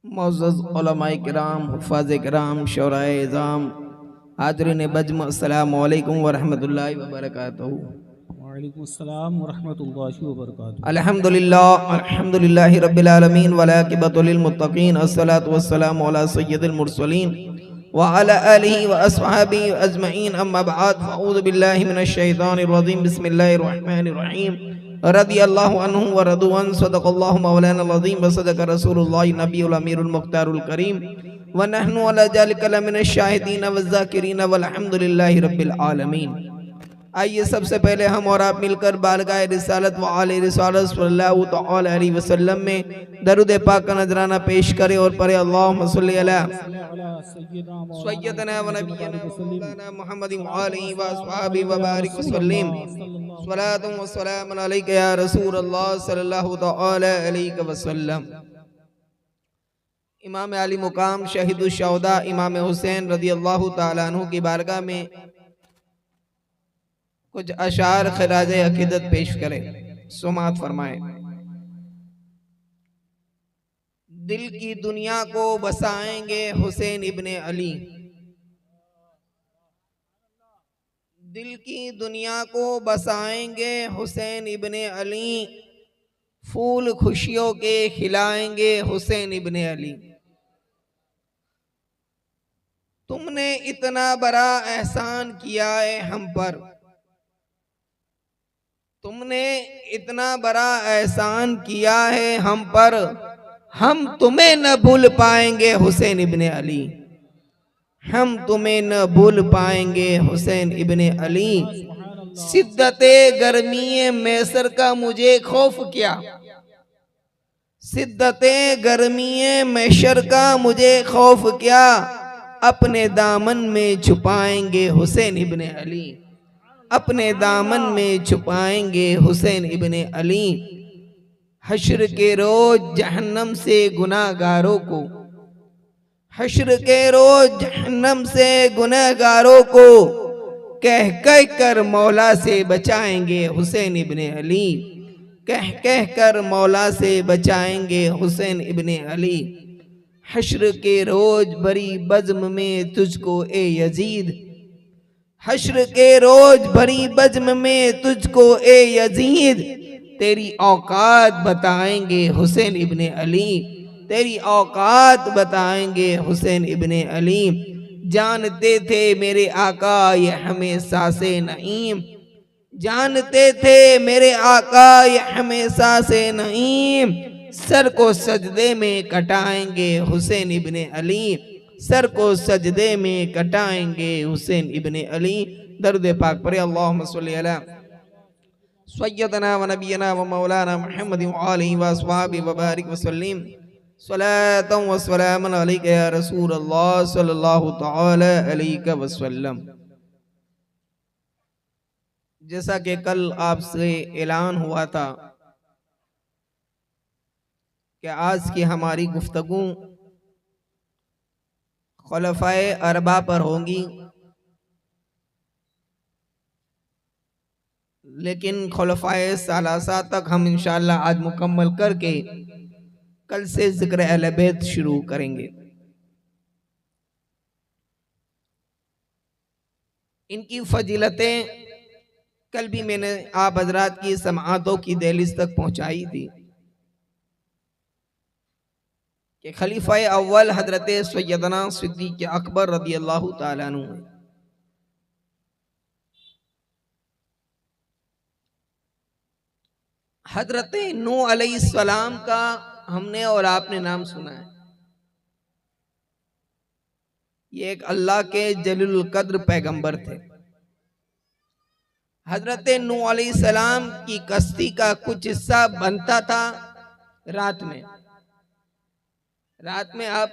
मुअज़्ज़ज़ उलमाए किराम, हुफ़ाज़े किराम, शौराए इज़ाम, हाज़रीन बज्म, अस्सलामु अलैकुम व रहमतुल्लाहि व बरकातुहू। वालेकुम अस्सलाम व रहमतुल्लाहि व बरकातुहू। अल्हम्दुलिल्लाहि रब्बिल आलमीन वल आक़िबतु लिल मुत्तक़ीन, अस्सलातु वस्सलामु अला सय्यिदिल मुरसलीन व अला आलिहि व अस्हाबिहि अजमईन, अम्मा बअद, फ़अऊज़ु बिल्लाहि मिनश शैतानिर रजीम, बिस्मिल्लाहिर रहमानिर रहीम। रदियल्लाहु अन्हु व रदू अन, सदक़ल्लाहु मौलाना अज़ीम व सदक़ रसूलुल्लाहि नबियुल अमीरुल मुख्तारुल करीम व नहनु अला ज़ालिका लमिनश शाहिदीन व ज़ाकिरीन वल्हम्दुलिल्लाहि रब्बिल आलमीन। आइए सबसे पहले हम और आप मिलकर बारगाह रिसालत व आले रिसालत सल्लल्लाहु तआला अलैहि वसल्लम में दरूद पाक का नजराना पेश करें और पढ़े अल्लाहुम्मा सल्लि अला सय्यदना व नबियना व मौलाना मुहम्मद व आलिहि व अस्हाबिहि व बारिक वसल्लम। सलातु व सलाम अलैका या रसूल अल्लाह सल्लल्लाहु तआला अलैहि वसल्लम। इमाम अली मुकाम शहीदुल शौदा इमाम हुसैन रदियल्लाहु ताला अन्हु की बारगाह में कुछ अशार खिराज अकीदत पेश करें, सुमात फरमाए। दिल की दुनिया को बसाएंगे हुसैन इब्ने अली, दिल की दुनिया को बसाएंगे हुसैन इब्ने अली, फूल खुशियों के खिलाएंगे हुसैन इब्ने अली। तुमने इतना बड़ा एहसान किया है हम पर, तुमने इतना बड़ा एहसान किया है हम पर, हम तुम्हें न भूल पाएंगे हुसैन इब्ने अली, हम तुम्हें न भूल पाएंगे हुसैन इब्ने अली। सिद्दते गर्मी मैसर का मुझे खौफ क्या, सिद्दते गर्मी मैशर का मुझे खौफ क्या, अपने दामन में छुपाएंगे हुसैन इब्ने अली, अपने दामन में छुपाएंगे हुसैन इब्ने अली। हश्र के रोज जहन्नम से गुनाहगारों को, हश्र के रोज जहन्नम से गुनाहगारों को कह कह कर मौला से बचाएंगे हुसैन इब्ने अली, कह कह कर मौला से बचाएंगे हुसैन इब्ने अली। हश्र के रोज बड़ी बज़्म में तुझको ए यजीद, हश्र के रोज भरी बज़्म में तुझको ए यजीद, तेरी औकात बताएंगे हुसैन इब्ने अली, तेरी औकात बताएंगे हुसैन इब्ने अली। जानते थे मेरे आका ये हमेशा से नईम, जानते थे मेरे आका ये हमेशा से नईम, सर को सजदे में कटाएंगे हुसैन इब्ने अली, सर को सजदे में कटाएंगे हुसैन इब्ने अली। दरूद पाक पढ़े अल्लाहुम्मा सल्लि अला सय्यदना व नबियना व मौलाना मुहम्मद व आलिहि व अस्हाबिहि व बारिक वसल्लम। सलातु व सलाम अलैका या रसूल अल्लाह सल्लल्लाहु तआला अलैहि वसल्लम। जैसा कि कल आपसे ऐलान हुआ था कि आज की हमारी गुफ्तगू खुलफाए अरबा पर होंगी, लेकिन खुलफाए सालासा तक हम इंशाअल्लाह आज मुकम्मल करके कल से जिक्र अहले बैत शुरू करेंगे। इनकी फजीलतें कल भी मैंने आप हजरात की समाअतों की दहलीज तक पहुंचाई थी कि खलीफा अव्वल हजरत सैयदना सिद्दीक़ अकबर रदियल्लाहु ताला अन्हु, हजरत नूह अलैहिस्सलाम का हमने और आपने नाम सुना है। ये एक अल्लाह के जलीलुल कद्र पैगंबर थे। हजरत नूह अलैहिस्सलाम की कश्ती का कुछ हिस्सा बनता था रात में, रात में आप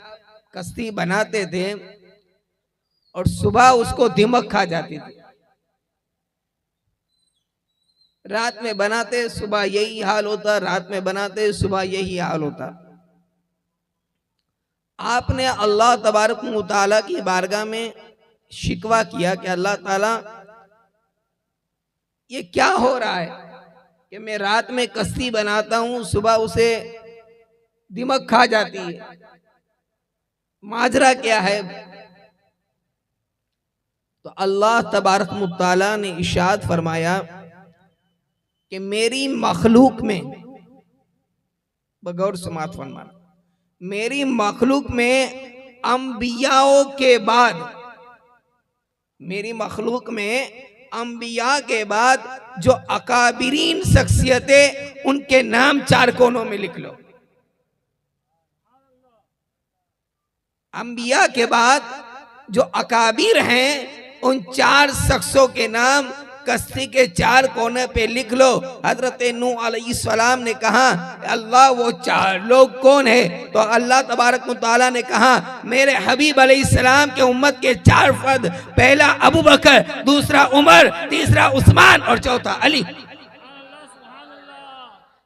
कश्ती बनाते थे और सुबह उसको दिमक खा जाती थी। रात में बनाते सुबह यही हाल होता, रात में बनाते सुबह यही हाल होता। आपने अल्लाह तबारक व तआला की बारगाह में शिकवा किया कि अल्लाह ताला ये क्या हो रहा है कि मैं रात में कश्ती बनाता हूं, सुबह उसे दिमक खा जाती है। माजरा क्या है? तो अल्लाह तबारक व तआला ने इरशाद फरमाया कि मेरी मखलूक में, बगौर समात फरमाना, मेरी मखलूक में अंबियाओं के बाद, मेरी मखलूक में अंबिया के बाद जो अकाबिरीन शख्सियतें, उनके नाम चार कोनों में लिख लो। अंबिया के बाद जो अकाबिर हैं, उन चार शख्सों के नाम कश्ती के चार कोने पे लिख लो। हजरत नूह अलैहिस्सलाम ने कहा, अल्लाह वो चार लोग कौन है? तो अल्लाह तबारक व तआला ने कहा, मेरे हबीब अलैहिस्सलाम के उम्मत के चार फर्द, पहला अबू बकर, दूसरा उमर, तीसरा उस्मान और चौथा अली।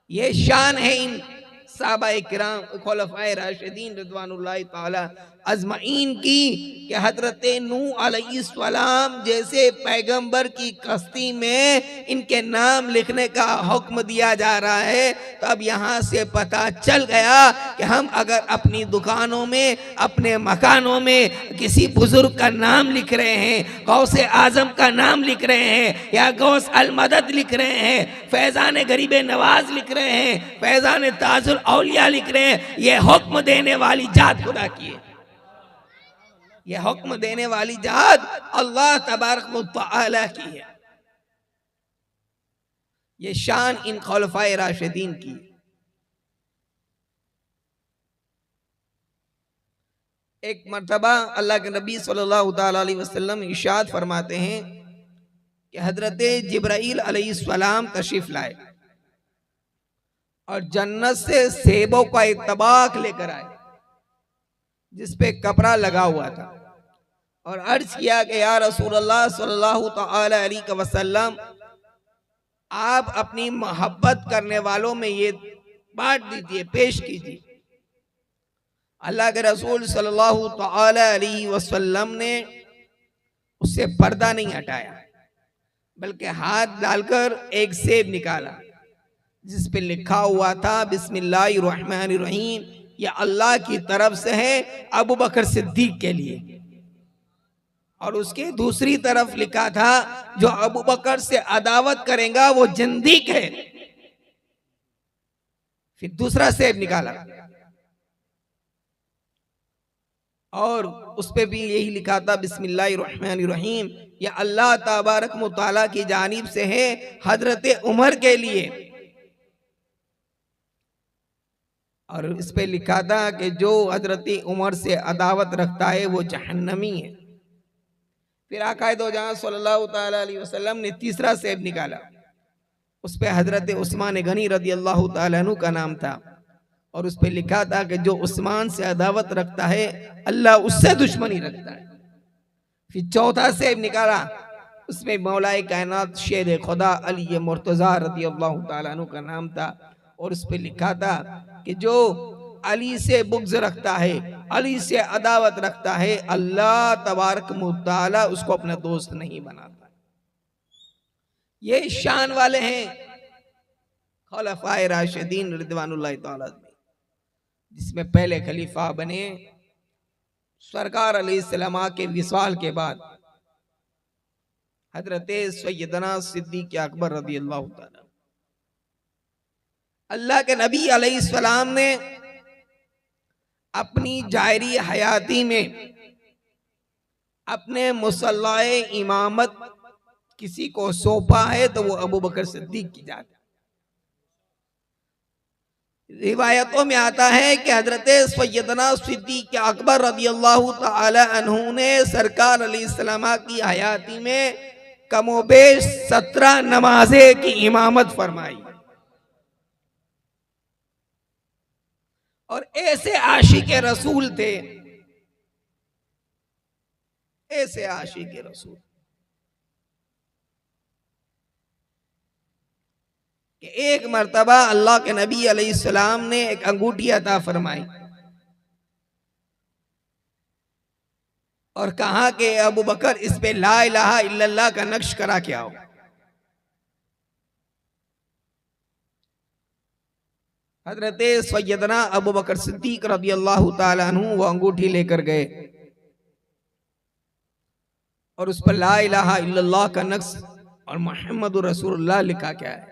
ये शान है इन साहबाए किराम खुलफाए राशिदीन रिज़वानुल्लाहि ताला अजमईन की कि हजरत नूह अलैहिस्सलाम जैसे पैगंबर की कश्ती में इनके नाम लिखने का हुक्म दिया जा रहा है। तो अब यहाँ से पता चल गया कि हम अगर अपनी दुकानों में, अपने मकानों में किसी बुजुर्ग का नाम लिख रहे हैं, गौसे आजम का नाम लिख रहे हैं, या गौस अल मदद लिख रहे हैं, फैजान गरीब नवाज लिख रहे हैं, फैजान ताजुल औलिया लिख रहे हैं, ये हुक्म देने वाली जात खुदा की है। ये हुक्म देने वाली जात अल्लाह तबारक व तआला की है। ये शान इन खुलफाए राशिदीन की। एक मर्तबा अल्लाह के नबी सल्लल्लाहु अलैहि वसल्लम इरशाद फरमाते हैं कि हजरत जिब्राइल अलैहिस्सलाम तशरीफ लाए और जन्नत से सेबों का एक तबाक लेकर आए जिसपे कपड़ा लगा हुआ था, और अर्ज किया कि या रसूलल्लाह सल्लल्लाहु अलैहि वसल्लम, आप अपनी मोहब्बत करने वालों में ये बांट दीजिए, पेश कीजिए। अल्लाह के रसूल सल्लल्लाहु अलैहि वसल्लम ने उससे पर्दा नहीं हटाया, बल्कि हाथ डालकर एक सेब निकाला जिस पे लिखा हुआ था बिस्मिल्लाहिर्रहमानिर्रहीम, ये अल्लाह की तरफ से है अबू बकर सिद्दीक के लिए। और उसके दूसरी तरफ लिखा था, जो अबू बकर से अदावत करेगा वो जिंदीक है। फिर दूसरा सेब निकाला और उस पे भी यही लिखा था बिस्मिल्लाहिर्रहमानिर्रहीम, ये अल्लाह तबारक व तआला की जानिब से है हजरत उमर के लिए। और इस पे लिखा था कि जो हजरत उमर से अदावत रखता है वो जहन्नमी है। फिर आकाए दो जहां सल्लल्लाहु अलैहि वसल्लम ने तीसरा सेब निकाला, उस पे हजरत उस्मान गनी रदी अल्लाह तआला अन्हु का नाम था, और उस पे लिखा था कि जो उस्मान से अदावत रखता है अल्लाह उससे दुश्मनी रखता है। फिर चौथा सेब निकाला, उसमें मौलाए कायनात शेर खुदा अली मुर्तजा रदी अल्लाह तआला अन्हु का नाम था, और उस पे लिखा था कि जो अली से बुग़्ज़ रखता है, अली से अदावत रखता है, अल्लाह तबारक व तआला उसको अपना दोस्त नहीं बनाता। ये शान वाले हैं खुलफाए राशिदीन रिज़वानुल्लाहि तआला, जिसमें पहले खलीफा बने सरकार अलैहिस्सलाम के विसाल के बाद हजरत सैयदना सिद्दीक़ अकबर रज़ी अल्लाह तआला। अल्लाह के नबी अलैहिस्सलाम ने अपनी जायरी हयाती में अपने मुसल्लाए इमामत किसी को सौंपा है तो वो अबू बकर सिद्दीक की जात। रिवायतों में आता है कि हजरत सैयदना सिद्दीक़ अकबर रज़ियल्लाहु तआला अन्हु ने सरकार अलैहिस्सलाम की हयाती में कमोबेश 17 नमाज़ें की इमामत फरमाई। और ऐसे आशिक़े रसूल थे, ऐसे आशिक़े रसूल कि एक मर्तबा अल्लाह के नबी अलैहिस्सलाम ने एक अंगूठी अता फरमाई और कहा कि अबू बकर इस पे ला इलाहा इल्लल्लाह का नक्श करा के आओ। हजरत सैयदना अबू बकर सिद्दीक रज़ी अल्लाह ताला अन्हु वो अंगूठी लेकर गए और उस पर ला इलाहा इल्लल्लाह का नक्श और मोहम्मद रसूलुल्लाह लिखा क्या है।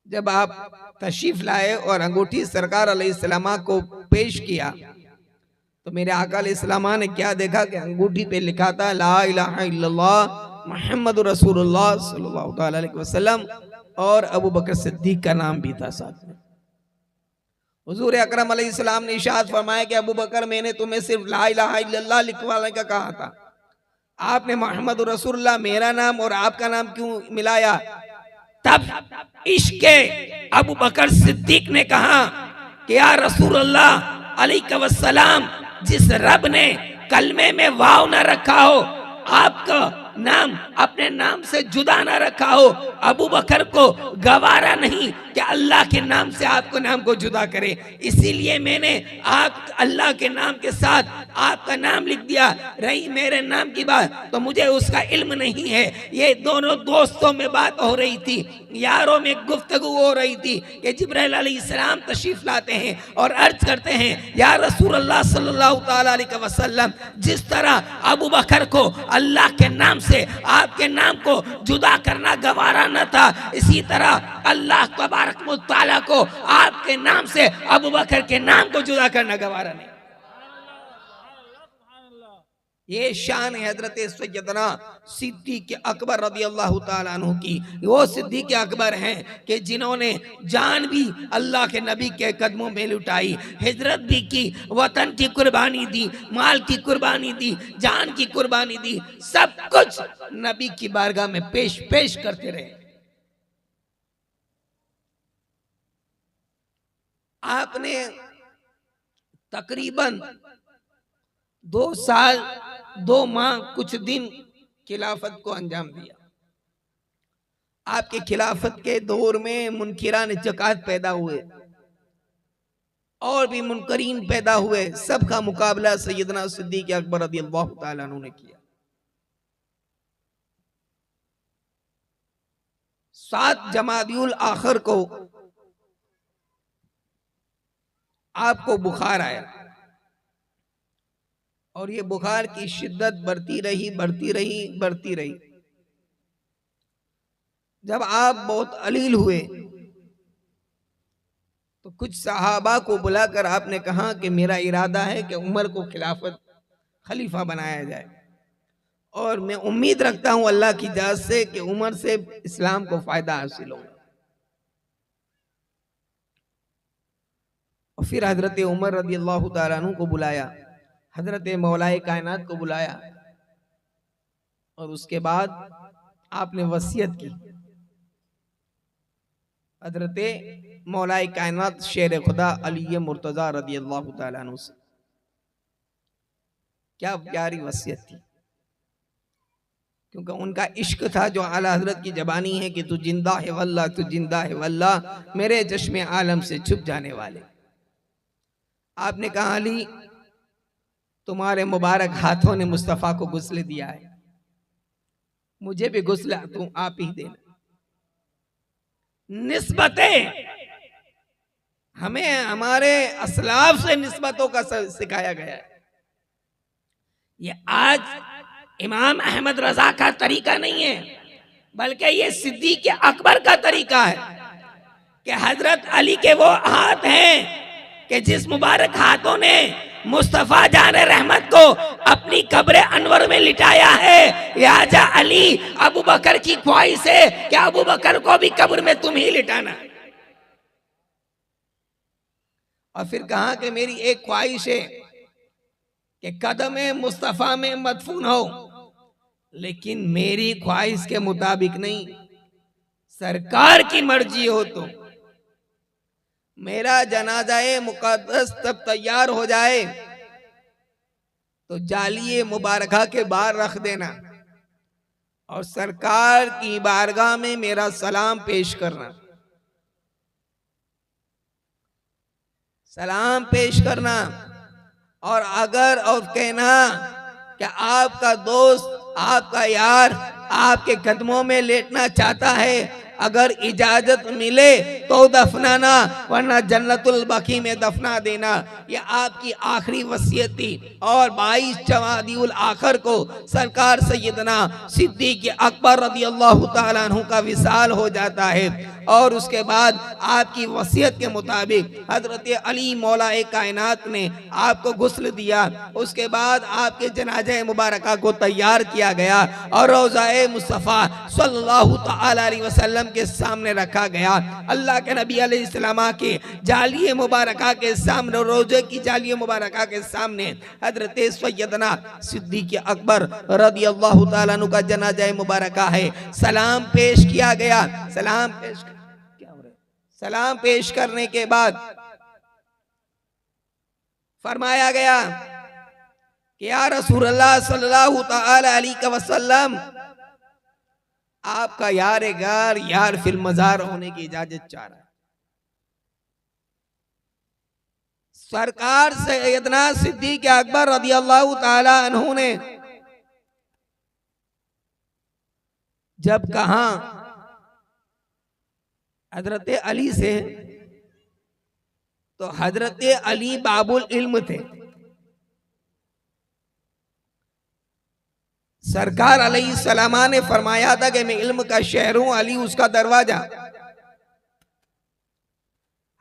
जब आप तशरीफ लाए और अंगूठी सरकार अलैहिस्सलाम को पेश किया तो मेरे आका अलैहिस्सलाम ने क्या देखा कि अंगूठी पे लिखा था ला इलाहा इल्लल्लाह मोहम्मद रसूलुल्लाह सल्लल्लाहु अलैहि वसल्लम और अबू बकर सिद्दीक का नाम भी था साथ में। हुजूर अकरम अलैहिस्सलाम ने इरशाद फरमाया कि अबू बकर मैंने तुम्हें सिर्फ ला इलाहा इल्लल्लाह लिखवाने का कहा था, आपने मोहम्मद रसूलुल्लाह मेरा नाम और आपका नाम क्यों मिलाया? तब इश्के अबू बकर सिद्दीक ने कहा कि या रसूलुल्लाह अलैहि वसल्लम, जिस रब ने कलमे में वाव न रखा हो, आपका नाम अपने नाम से जुदा ना रखा हो, अबू बकर को गवारा नहीं कि अल्लाह के नाम से आपको नाम को जुदा करे, इसीलिए मैंने आप अल्लाह के नाम के साथ आपका नाम लिख दिया। रही मेरे नाम की बात तो मुझे उसका इल्म नहीं है। ये दोनों दोस्तों में बात हो रही थी, यारों में गुफ्तगू हो रही थी कि जिब्राइल अलैहिस्सलाम तशरीफ लाते हैं और अर्ज करते हैं या रसूलुल्लाह सल्लल्लाहु ताला अलैहि वसल्लम, जिस तरह अबू बकर को अल्लाह के नाम से आपके नाम को जुदा करना गवारा न था, इसी तरह अल्लाह तबारक व तआला को आपके नाम से अबू बकर के नाम को जुदा करना गवारा नहीं। ये शान है हजरत सैयदना सिद्दीक अकबर रज़ी अल्लाह ताला अन्हु की। वो सिद्दीक अकबर हैं कि जिन्होंने जान भी अल्लाह के नबी के कदमों में लुटाई, हिजरत भी की, वतन की कुर्बानी दी, माल की कुर्बानी दी, जान की कुर्बानी दी, सब कुछ नबी की बारगाह में पेश करते रहे। आपने तकरीबन 2 साल 2 माह कुछ दिन खिलाफत को अंजाम दिया। आपके खिलाफत के दौर में मुनकिरान जकात पैदा हुए और भी मुनकरीन पैदा हुए, सबका मुकाबला सैयदना सिद्दीक अकबर रज़ियल्लाहु ताला अन्हु ने किया। 7 जमादियुल आखिर को आपको बुखार आया और ये बुखार की शिद्दत बढ़ती रही। जब आप बहुत अलील हुए तो कुछ सहाबा को बुलाकर आपने कहा कि मेरा इरादा है कि उमर को खलीफा बनाया जाए और मैं उम्मीद रखता हूं अल्लाह की इजाज़त से कि उमर से इस्लाम को फायदा हासिल होगा। और फिर हजरत उमर रज़ियल्लाहु ताला अन्हु को बुलाया, हजरत मौलाए कायनात को बुलाया और उसके बाद आपने वसीयत की हजरत मौलाए कायनात शेर खुदा अली मुर्तजा रज़ियल्लाहु ताला अन्हु से। क्या प्यारी वसीयत थी, क्योंकि उनका इश्क था जो आला हजरत की जबानी है कि तू जिंदा है वल्लाह, तू जिंदा है वल्लाह, मेरे चश्मे आलम से छुप जाने वाले। आपने कहा अली, तुम्हारे मुबारक हाथों ने मुस्तफ़ा को गुस्ल दिया है, मुझे भी गुस्ल तुम आप ही देना। निस्बतें हमें हमारे असलाफ से निस्बतों का सिखाया गया है। ये आज इमाम अहमद रजा का तरीका नहीं है, बल्कि ये सिद्दीक अकबर का तरीका है कि हजरत अली के वो हाथ हैं कि जिस मुबारक हाथों ने मुस्तफा जाने रहमत को अपनी कब्र अनवर में लिटाया है। लिहाजा अली, अबू बकर की ख्वाहिश है कि अबू बकर को भी कब्र में तुम ही लिटाना। और फिर कहा कि मेरी एक ख्वाहिश है कि कदम मुस्तफा में मदफून हो, लेकिन मेरी ख्वाहिश के मुताबिक नहीं, सरकार की मर्जी हो तो मेरा जनाज़ाए मुक़द्दस तब तैयार हो जाए तो जालिए मुबारका के बाहर रख देना और सरकार की बारगाह में मेरा सलाम पेश करना। सलाम पेश करना और अगर और कहना कि आपका दोस्त, आपका यार आपके कदमों में लेटना चाहता है, अगर इजाजत मिले तो दफनाना, वरना जन्नतुल बकी में दफना देना। ये आपकी आखिरी वसीयत थी। और 22 जमादिउल आखिर को सरकार सैयदना सिद्दीक अकबर रदियल्लाहु ताला अन्हु का विसाल हो जाता है। और उसके बाद आपकी वसीयत के मुताबिक हजरत अली मौलाए कायनात ने आपको गुस्ल दिया। उसके बाद आपके जनाजे मुबारका को तैयार किया गया और रोज़ाए मुस्तफ़ा सल्लल्लाहु तआला अलैहि वसल्लम के सामने रखा गया। अल्लाह के नबी अलैहिस्सलाम के जालिए मुबारका के सामने, रोजे की जालिए मुबारका के सामने हजरत सैयदना सिद्दीक अकबर रदियल्लाहु ताला अन्हु का जनाजा मुबारका है। सलाम पेश किया गया। सलाम पेश करने के बाद फरमाया गया कि या रसूलल्लाह सल्लल्लाहु तआला अलैहि वसल्लम, आपका यार गार यार फिल मजार होने की इजाजत चाह रहा है। सरकार सैयदना सिद्दीक अकबर रदियल्लाहु ताला अन्हु ने जब कहा हजरत अली से, तो हजरत अली बाबुल इल्म थे। सरकार अलैहिस्सलाम ने फरमाया था कि मैं इल्म का शहर हूं, अली उसका दरवाजा।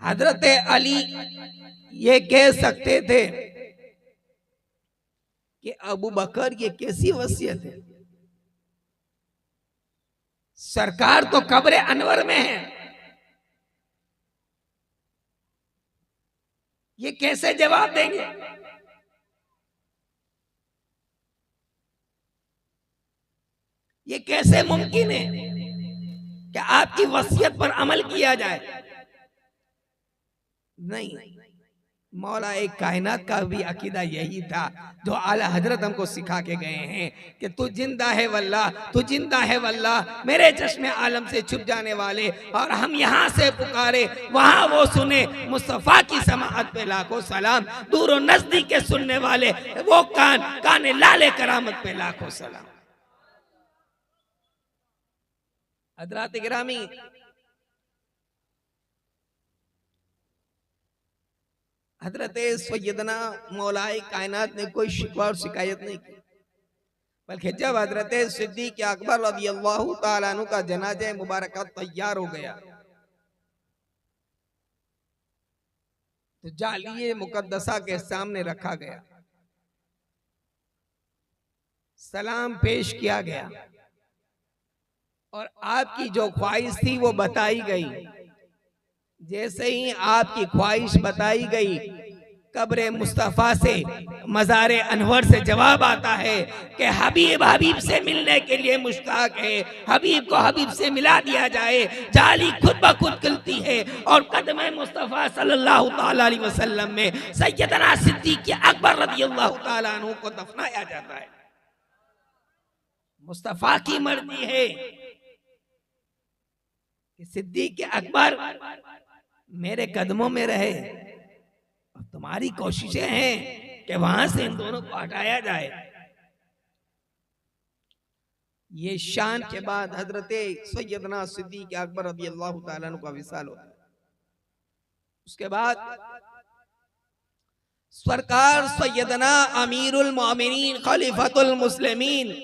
हजरत अली ये कह सकते थे कि अबू बकर ये कैसी वसीयत है, सरकार तो कब्र अनवर में है, ये कैसे जवाब देंगे। ये कैसे मुमकिन है कि आपकी वसीयत पर अमल किया जाए। नहीं, मौला एक कायनात का भी अकीदा यही था जो आला हजरत हमको सिखा के गए हैं कि तू जिंदा है वल्लाह, तू जिंदा है वल्लाह, मेरे चश्मे आलम से छुप जाने वाले। और हम यहाँ से पुकारे वहाँ वो सुने, मुस्तफ़ा की समाअत पे लाखों सलाम, दूर नजदीक के सुनने वाले वो कान लाले करामत पे लाखों सलाम। हजरात गिरामी, हजरत सैयदना मौलाए कायनात ने कोई शिकवा और शिकायत नहीं की, बल्कि जब हजरत सिद्दीक अकबर रदियल्लाहु ताला अन्हु का जनाजा मुबारक तैयार हो गया तो जालिए मुकद्दसा के सामने रखा गया, सलाम पेश किया गया और आपकी जो ख्वाहिश थी वो बताई गई। जैसे ही आपकी ख्वाहिश बताई गई, कब्र मुस्तफ़ा से, मज़ार अनवर से जवाब आता है कि हबीब हबीब से मिलने के लिए मुश्ताक है, हबीब को हबीब से मिला दिया जाए। जाली खुद ब खुद खुलती है और कदम मुस्तफ़ा सल्लल्लाहु ताला अलैहि वसल्लम में सैयदना सिद्दीक अकबर रदियल्लाहु ताला अन्हु को दफनाया जाता है। मुस्तफ़ा की मर्जी है कि सिद्दीक अकबर मेरे कदमों में रहे और तुम्हारी कोशिशें हैं कि वहां से इन दोनों को हटाया जाए। ये शान के बाद हजरत सैयदना सिद्दीक अकबर रदियल्लाहु ताला अन्हु का विसाल होता है। उसके बाद सरकार सैयदना अमीरुल मोमिनीन खलीफतुल मुस्लिमीन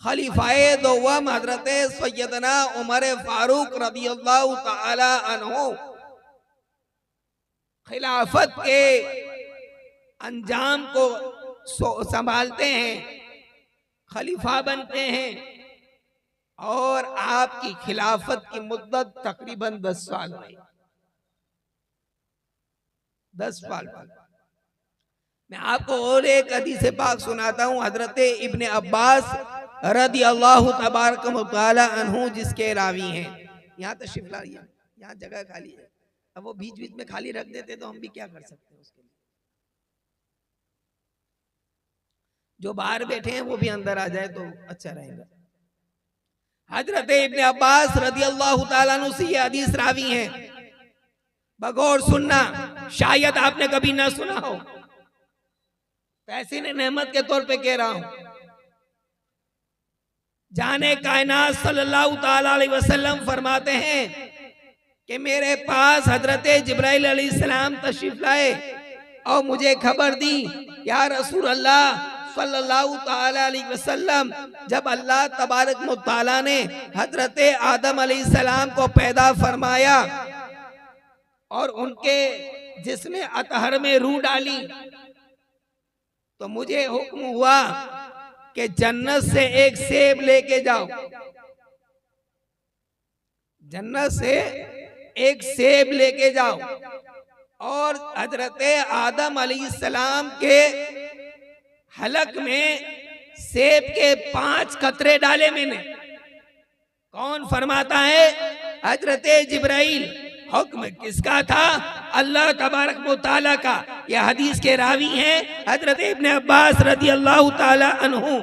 खलीफाए दोवम हजरत सैयदना उमर फारूक रदियल्लाहु ताला अन्हु खिलाफत के अंजाम को संभालते हैं, खलीफा बनते हैं और आपकी खिलाफत की मुद्दत तकरीबन 10 साल रही। 10 साल। मैं आपको और एक हदीस पाक सुनाता हूँ, हजरत इब्ने अब्बास रदियल्लाहु तबारक व तआला अन्हु जिसके रावी हैं। यहाँ तशरीफ लाइए, यहाँ जगह खाली है, अब वो बीच बीच में खाली रख देते तो हम भी क्या कर सकते हैं उसके लिए। जो बाहर बैठे हैं वो भी अंदर आ जाए तो अच्छा रहेगा। हजरत इब्ने अब्बास रदियल्लाहु ताला अन्हु से ये हदीस रावी हैं, बगौर सुनना, शायद आपने कभी ना सुना हो, पैसे ने नेमत के तौर पे कह रहा हूं। जाने कायनात सल्लल्लाहु ताला अलैहि वसल्लम फरमाते हैं कि मेरे पास हजरत जिब्राइल अलैहिस्सलाम तशरीफ लाए और मुझे खबर दी, या रसूल अल्लाह सल्लल्लाहु ताला अलैहि वसल्लम, जब अल्लाह तबारक व तआला ने हजरत आदम अलैहिस्सलाम को पैदा फरमाया और उनके जिस्म अतहर में रूह डाली, तो मुझे हुक्म हुआ कि जन्नत से एक सेब लेके जाओ, जन्नत से एक सेब लेके जाओ और हजरत आदम अलैहिस्सलाम के हलक में सेब के 5 कतरे डाले मैंने। कौन फरमाता है? हजरत जिब्राइल। हुक्म किसका था? अल्लाह तबारक व तआला का। यह हदीस के रावी हैं हजरत इब्ने अब्बास रदी अल्लाह ताला अन्हु।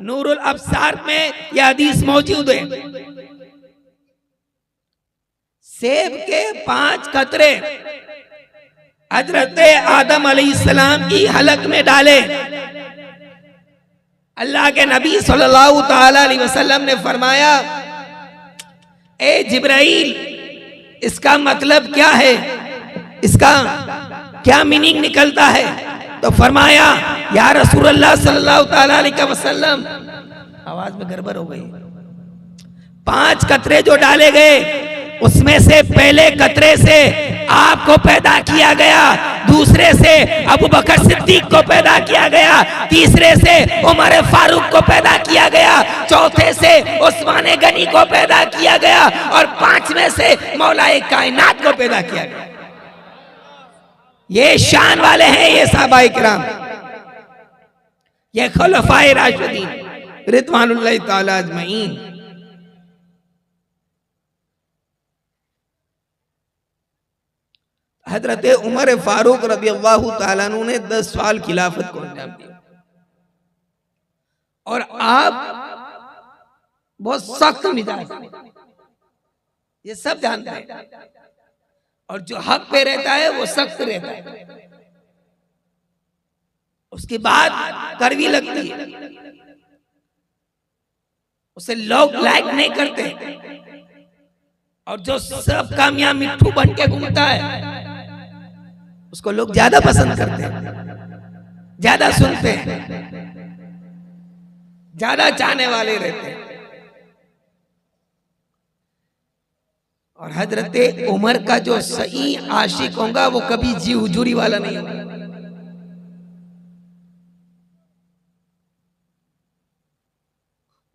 नूरुल अब्सार में यह हदीस मौजूद है। सेब के 5 कतरे हजरत आदम अलैहिस्सलाम की हलक में डाले। अल्लाह के नबी सल्लल्लाहु ताला अलैहि वसल्लम ने फरमाया, ए जिब्राइल, इसका मतलब क्या है? इसका क्या मीनिंग निकलता है? तो फरमाया, या रसूल अल्लाह सल्लल्लाहु ताला अलैहि वसल्लम, आवाज में गड़बड़ हो गई। 5 कतरे जो डाले गए, उसमें से पहले कतरे से आपको पैदा किया गया, दूसरे से अबू बकर सिद्दीक को पैदा किया गया, तीसरे से उमर फारूक को पैदा किया गया, चौथे से उस्मान गनी को पैदा किया गया और 5वें से मौलाए कायनात को पैदा किया गया। ये शान वाले हैं ये सहाबाए किराम, ये खुलफाए राशिदीन रिदवानुल्लाह ताला अजमईन। हजरत उमर फारूक रज़ी अल्लाह ताला अन्हु ने 10 साल खिलाफत को अंजाम दिया और आप बहुत सख्त मिजाज, ये सब जानते हैं, और जो हक पे रहता है वो सख्त रहता है, उसकी बात कड़वी लगती है, उसे लोग लाइक नहीं करते, और जो सब कामयाब मिट्ठू बन के घूमता है उसको लोग ज्यादा पसंद करते हैं, ज्यादा सुनते हैं, ज्यादा चाहने वाले रहते हैं। और हजरत उमर का जो सही आशिक होगा वो कभी जी हुजूरी वाला नहीं होगा।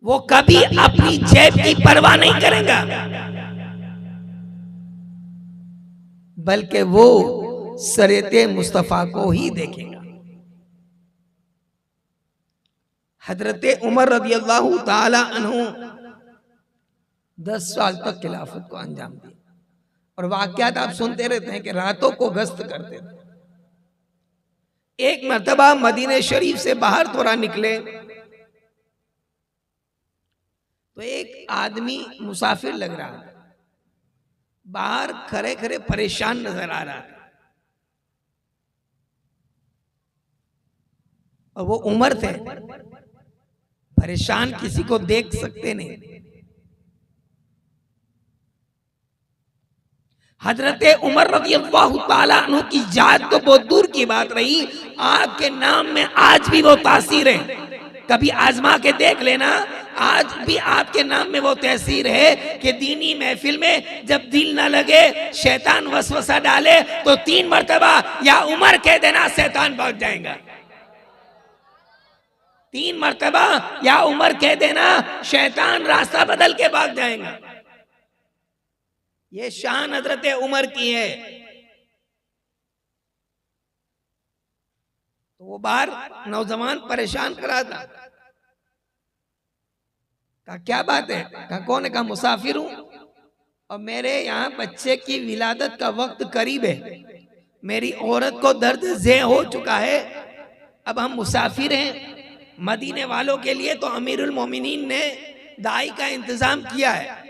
वो कभी अपनी जेब की परवाह नहीं करेगा, बल्कि वो शरीयते मुस्तफा को ही देखेगा। हजरत उमर रज़ी अल्लाह ताला अन्हु 10 साल तक खिलाफत को अंजाम दिया और वाकयात आप सुनते रहते हैं कि रातों को गश्त करते थे। एक मर्तबा मदीने शरीफ से बाहर थोड़ा निकले तो एक आदमी मुसाफिर लग रहा था, बाहर खड़े खड़े परेशान नजर आ रहा था, और वो उमर थे, परेशान किसी को देख सकते नहीं। हजरत उमर रज़ियल्लाहु ताला अन्हु की जात तो बहुत दूर की बात रही, आपके नाम में आज भी वो तासीर है। कभी आजमा के देख लेना, आज भी आपके नाम में वो तहसीर है कि दीनी महफिल में जब दिल ना लगे, शैतान वसवसा डाले तो 3 मर्तबा या उमर कह देना, शैतान भाग जाएगा। 3 मर्तबा या उमर कह देना, शैतान रास्ता बदल के भाग जाएगा। ये शान हजरत उमर की है। तो वो बाहर नौजवान परेशान करा था, कहा क्या बात है? कहा कौन है? कहा मुसाफिर हूं और मेरे यहाँ बच्चे की विलादत का वक्त करीब है, मेरी औरत को दर्द ज़े हो चुका है, अब हम मुसाफिर हैं। मदीने वालों के लिए तो अमीरुल मोमिनीन ने दाई का इंतजाम किया है।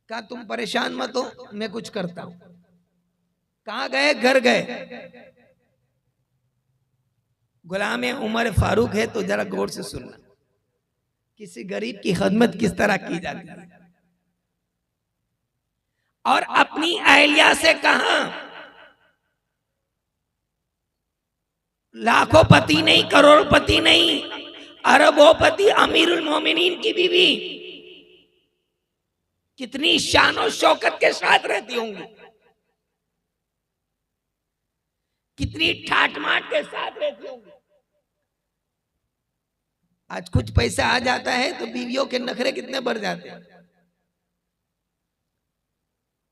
कहा तुम परेशान मत हो, मैं कुछ करता हूं। कहाँ गए? घर गए। गुलाम उमर फारूक है तो जरा गौर से सुनना, किसी गरीब की खिदमत किस तरह की जाती है। और अपनी अहलिया से कहा, लाखोंपति नहीं, करोड़पति नहीं, अरबोपति अमीरुल मोमिनीन की बीवी कितनी शान और शौकत के साथ रहती होंगी, कितनी ठाट माट के साथ रहती होंगी। आज कुछ पैसा आ जाता है तो बीवियों के नखरे कितने बढ़ जाते हैं।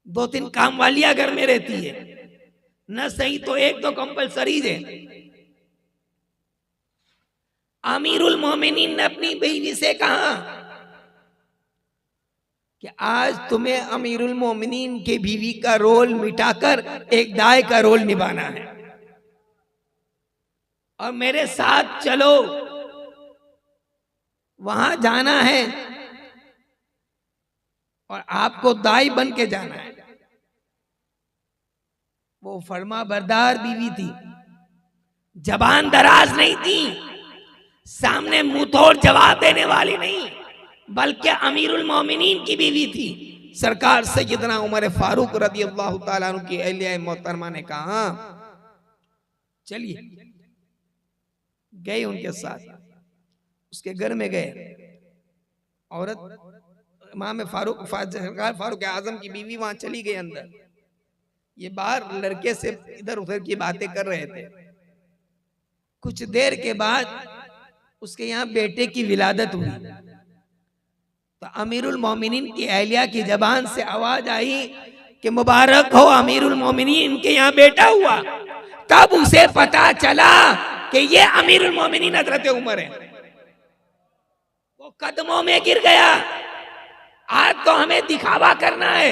2-3 काम वालियां घर में रहती है, न सही तो 1 तो कंपलसरी है। अमीरुल मोमिनीन ने अपनी बीवी से कहा कि आज तुम्हें अमीरुल मोमिनीन के बीवी का रोल मिटाकर एक दाई का रोल निभाना है और मेरे साथ चलो, वहां जाना है और आपको दाई बन के जाना है। वो फरमा बरदार बीवी थी, जबान दराज नहीं थी, सामने मुंह तोड़ जवाब देने वाली नहीं, बल्कि अमीरुल मोमिनीन की बीवी थी। सरकार सैयदना उमर फारूक रदी अल्लाह ताला अन्हु की अहलिया मोहतरमा ने कहा चलिए। गए उनके साथ, उसके घर में गए। औरत इमाम फारूक आजम की बीवी वहां चली गई अंदर। ये बाहर लड़के से इधर उधर की बातें कर रहे थे। कुछ देर के बाद उसके यहाँ बेटे की विलादत हुई तो अमीरुल मोमिनीन की अहलिया की जबान से आवाज आई कि मुबारक हो अमीरुल मोमिनीन, इनके यहाँ बेटा हुआ। तब उसे पता चला कि ये अमीरुल मोमिनीन हजरत उमर है। वो कदमों में गिर गया। आज तो हमें दिखावा करना है,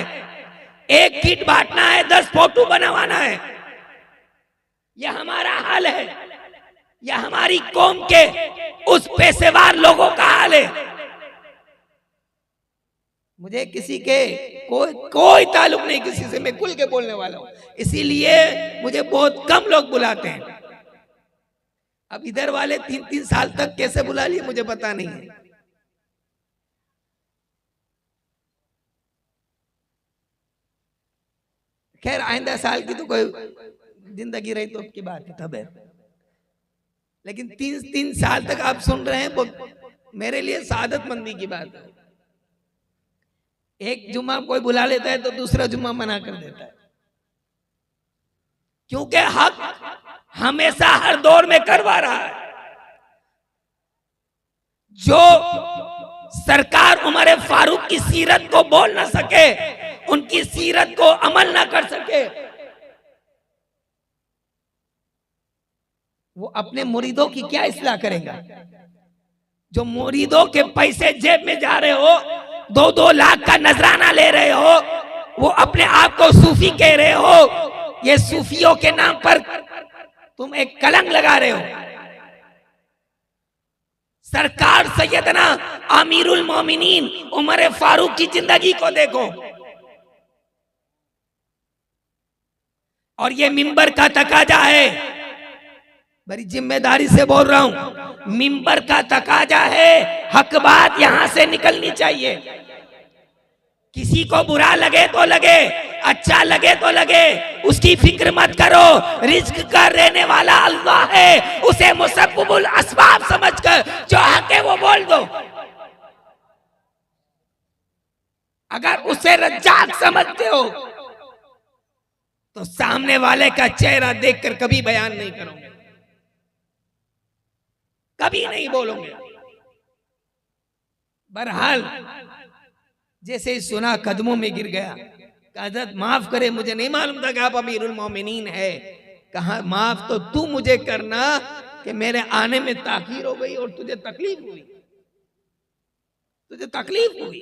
1 किट बांटना है, 10 फोटो बनवाना है। यह हमारा हाल है, यह हमारी कौम के उस पेशेवर लोगों का हाल है। मुझे किसी के कोई ताल्लुक नहीं किसी से, मैं खुल के बोलने वाला हूं, इसीलिए मुझे बहुत कम लोग बुलाते हैं। अब इधर वाले 3-3 साल तक कैसे बुला लिए मुझे पता नहीं है। खैर आइंदा साल की तो कोई जिंदगी रही तो उसकी बात है, तब है। लेकिन 3 साल तक आप सुन रहे हैं, मेरे लिए सादत मंदी की बात है। एक जुम्मा कोई बुला लेता है तो दूसरा जुम्मा मना कर देता है, क्योंकि हक हमेशा हर दौर में करवा रहा है। जो सरकार उमर फारूक की सीरत को बोल ना सके, उनकी सीरत को अमल ना कर सके, वो अपने मुरीदों की क्या इस्लाह करेगा। जो मुरीदों के पैसे जेब में जा रहे हो, 2-2 लाख का नजराना ले रहे हो, वो अपने आप को सूफी कह रहे हो। ये सूफियों के नाम पर तुम एक कलंक लगा रहे हो। सरकार सैयदना अमीरुल मोमिनीन उमर फारूक की जिंदगी को देखो। और ये मिंबर का तकाजा है, बड़ी जिम्मेदारी से बोल रहा हूं, मिंबर का तकाजा है। हक बात यहां से निकलनी चाहिए। किसी को बुरा लगे तो लगे, अच्छा लगे तो लगे, उसकी फिक्र मत करो। रिज्क का देने वाला अल्लाह है, उसे मुसब्बिबुल असबाब समझकर जो हक है वो बोल दो। अगर उसे रज्जाक समझते हो तो सामने वाले का चेहरा देखकर कभी बयान नहीं करोगे, कभी नहीं बोलोगे। बहरहाल जैसे ही सुना कदमों में गिर गया। हज़रत माफ करे, मुझे नहीं मालूम था कि आप अमीरुल मोमिनीन है। कहा माफ तो तू मुझे करना कि मेरे आने में ताखीर हो गई और तुझे तकलीफ हुई, तुझे तकलीफ हुई।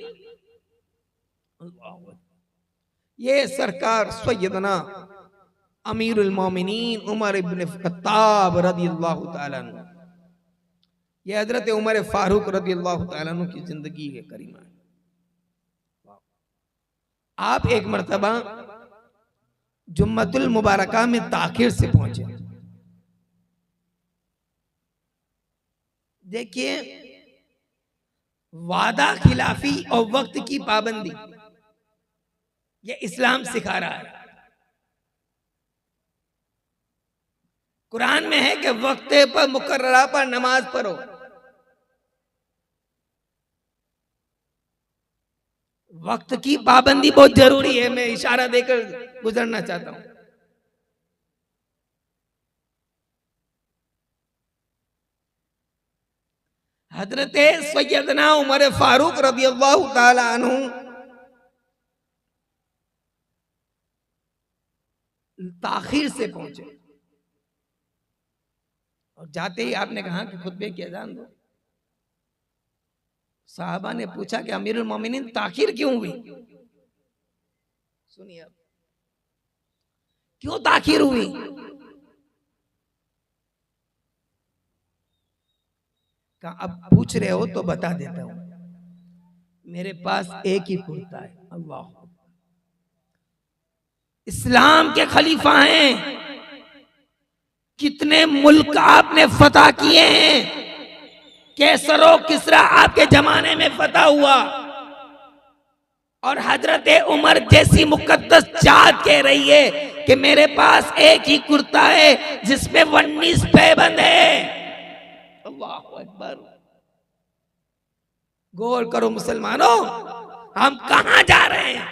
ये सरकार सैयदना अमीरुल मोमिनीन उमर इब्न खत्ताब रदियल्लाहु ताला अन्हु, ये हजरत उमर फारूक रदियल्लाहु ताला अन्हु की जिंदगी है करीमा है। आप एक मर्तबा जुम्मतुल मुबारका में ताखिर से पहुंचे। देखिए, वादा खिलाफी और वक्त की पाबंदी ये इस्लाम सिखा रहा है। कुरान में है कि वक्त पर मुकर्ररा पर नमाज पढ़ो। वक्त की पाबंदी बहुत जरूरी है। मैं इशारा देकर गुजरना चाहता हूं। हजरत सैयदना उमर फारूक रदियल्लाहु ताला अन्हु ताखीर से पहुंचे और जाते ही आपने कहा कि खुतबे की अजान दो। साहबा ने पूछा कि अमीरुल मोमिनीन ताखीर क्यों हुई? सुनिए, अब क्यों ताखीर हुई? कहा अब पूछ रहे हो तो बता देता हूं। मेरे पास एक ही कुर्ता है। अल्लाह, इस्लाम के खलीफा हैं। कितने मुल्क आपने फतह किए हैं। कैसरो किसरा आपके जमाने में फतह हुआ और हजरत उमर जैसी मुकद्दस जात कह रही है कि मेरे पास एक ही कुर्ता है जिसमें 19 पैबंद है। अल्लाहु अकबर। गौर करो मुसलमानों, हम कहां जा रहे हैं?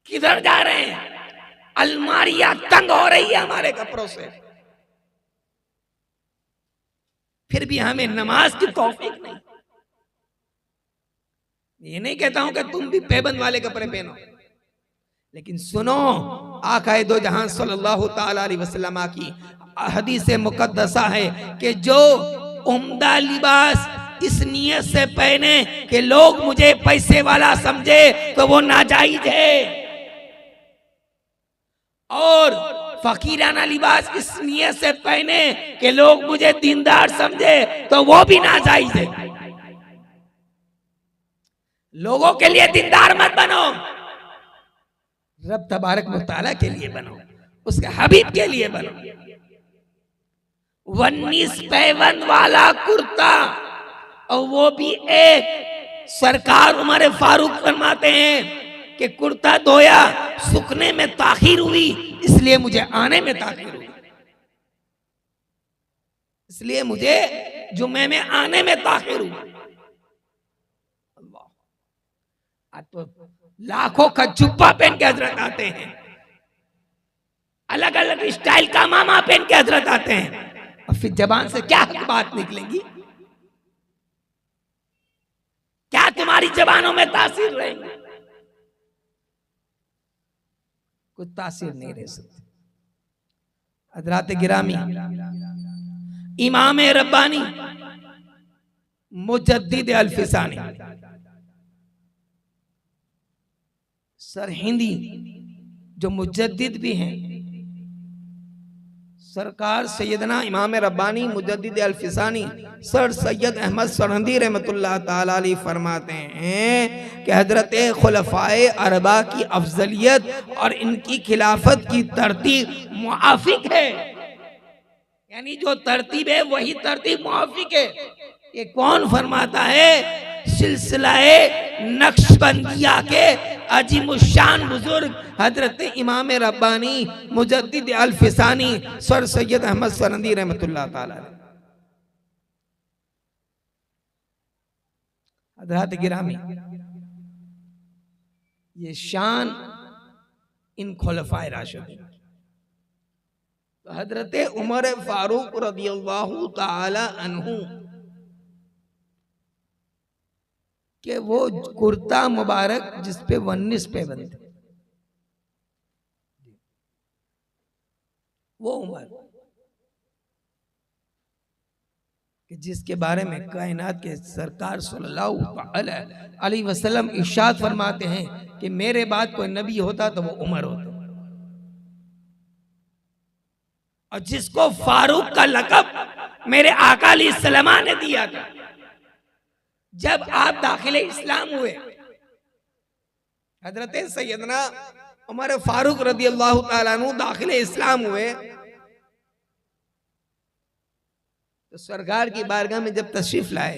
किधर जा रहे हैं? अलमारियां तंग हो रही है हमारे कपड़ों से, फिर भी हमें नमाज की तौफीक नहीं। ये नहीं कहता हूं कि तुम भी पैबंद वाले कपड़े पहनो, लेकिन सुनो, आकाए दो जहां सल्लल्लाहु ताला अलैहि वसल्लम की हदीस मुकद्दसा है कि जो उम्दा लिबास इस नियत से पहने कि लोग मुझे पैसे वाला समझे तो वो नाजायज है, और फकीराना लिबास इस नियत से पहने कि लोग मुझे दीनदार समझे तो वो भी नाजायज है। लोगों के लिए दीनदार मत बनो, रब तबारक व तआला के लिए बनो, उसके हबीब के लिए बनो। 19 पैबंद वाला कुर्ता, और वो भी एक। सरकार उमर फारूक फरमाते हैं कि कुर्ता धोया, सूखने में ताखीर हुई, इसलिए मुझे आने में ताखीर हुई, इसलिए मुझे जुम्मे में आने में ताखीर हुई। अल्लाह, तो लाखों का जुब्बा पहन के हजरत आते हैं, अलग अलग स्टाइल का मामा पहन के हजरत आते हैं, और फिर जबान से क्या बात निकलेगी? क्या तुम्हारी जबानों में तासीर रहेंगे? कुछ तासीर नहीं रह सकती। हजरात गिरामी, इमाम रब्बानी मुजद्दिद अल-फिसानी सरहिंदी जो मुजद्दिद भी हैं, सरकार सैयदना इमाम रब्बानी मुजद्दिद अल-फिसानी सर सैयद अहमद सरहिंदी रहमतुल्लाह ताला अलैह फरमाते हैं कि हजरत खुलफाए अरबा की अफजलियत और इनकी खिलाफत की तरतीब मुआफिक है, यानी जो तरतीब है वही तरतीब मुआफिक है। ये कौन फरमाता है? सिलसिलाए नक्शबंदिया के अजीमुशान बुजुर्ग हजरत इमाम रब्बानी मुजद्दिद अल-फिसानी सर सैयद अहमद सरहिंदी रहमतुल्लाह ताला। हजरत गिरामी, ये शान इन खुलफाए राशिदीन, तो हजरत उमर फारूक रदियल्लाहु ताला अन्हु कि वो कुर्ता मुबारक जिसपे 19 पैबंद थे, वो उमर कि जिसके बारे में कायनात के सरकार सल्लल्लाहु अलैहि वसल्लम इरशाद फरमाते हैं कि मेरे बाद कोई नबी होता तो वो उमर होता, और जिसको फारूक का लक़ब मेरे आका अलैहिस्सलाम ने दिया था। जब आप दाखिले इस्लाम हुए, हजरत सैयदना उमर फारूक रदियल्लाहु ताला अन्हु दाखिले इस्लाम हुए, तो सरकार की बारगाह में जब तशरीफ लाए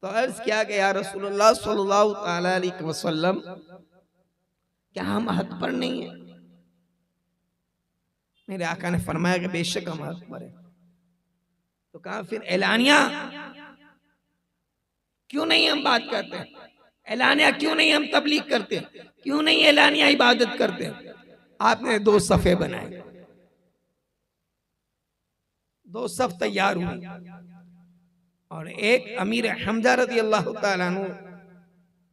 तो अर्ज किया कि या रसूलुल्लाह सल्लल्लाहु ताला अलैहि वसल्लम, क्या हम हक पर नहीं है? मेरे आका ने फरमाया कि बेशक हम हक पर है। तो कहा फिर एलानिया क्यों नहीं हम बात करते हैं? एलानिया क्यों नहीं हम तबलीग करते हैं? क्यों नहीं एलानिया इबादत करते हैं? आपने 2 सफ़े बनाए, 2 सफ तैयार हुए और एक अमीर हमजा रज़ी अल्लाह तआला अन्हु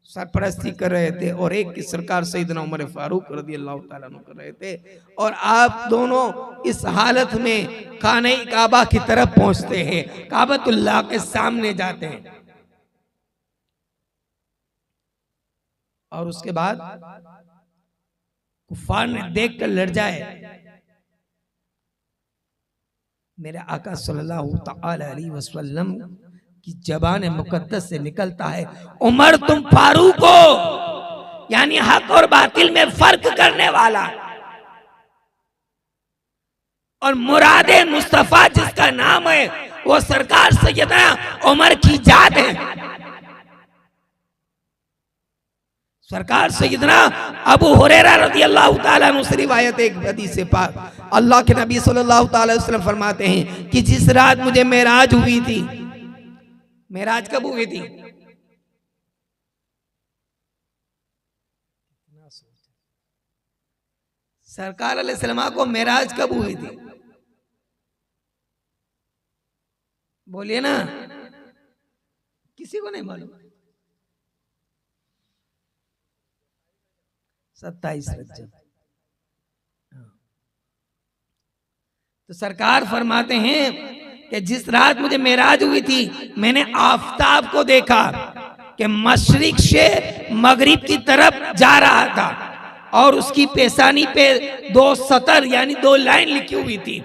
सरपरस्ती कर रहे थे और एक की सरकार सैयदना उमर फारूक रज़ी अल्लाह तआला अन्हु कर रहे थे। और आप दोनों इस हालत में खाने काबा की तरफ पहुंचते हैं, काबतुल्लाह के सामने जाते हैं और उसके बाद कुफार ने देख कर लड़ जाए। मेरे आका सल्लल्लाहु ताला अलैहि वसल्लम की ज़बान मुकद्दस से निकलता है, उमर तुम फारूक हो, यानी हक और बातिल में फर्क करने वाला, और मुरादे मुस्तफा जिसका नाम है वो सरकार सैयदना उमर की जात है। सरकार सैयदना अबू हुरैरा रज़ी अल्लाह ताला अन्हु से रिवायत एक हदीस से पाक, अल्लाह के नबी सल्लल्लाहु ताला अलैहि वसल्लम फरमाते हैं कि जिस रात मुझे मेराज हुई थी, मेराज कब हुई थी? सरकार अलैहिस्सलाम को मेराज कब हुई थी? बोलिए ना, किसी को नहीं मालूम। 27 रजब। तो सरकार फरमाते हैं कि जिस रात मुझे मेराज हुई थी मैंने आफताब को देखा कि मशरिक से मगरिब की तरफ जा रहा था और उसकी पेशानी पे 2 सतर यानी 2 लाइन लिखी हुई थी।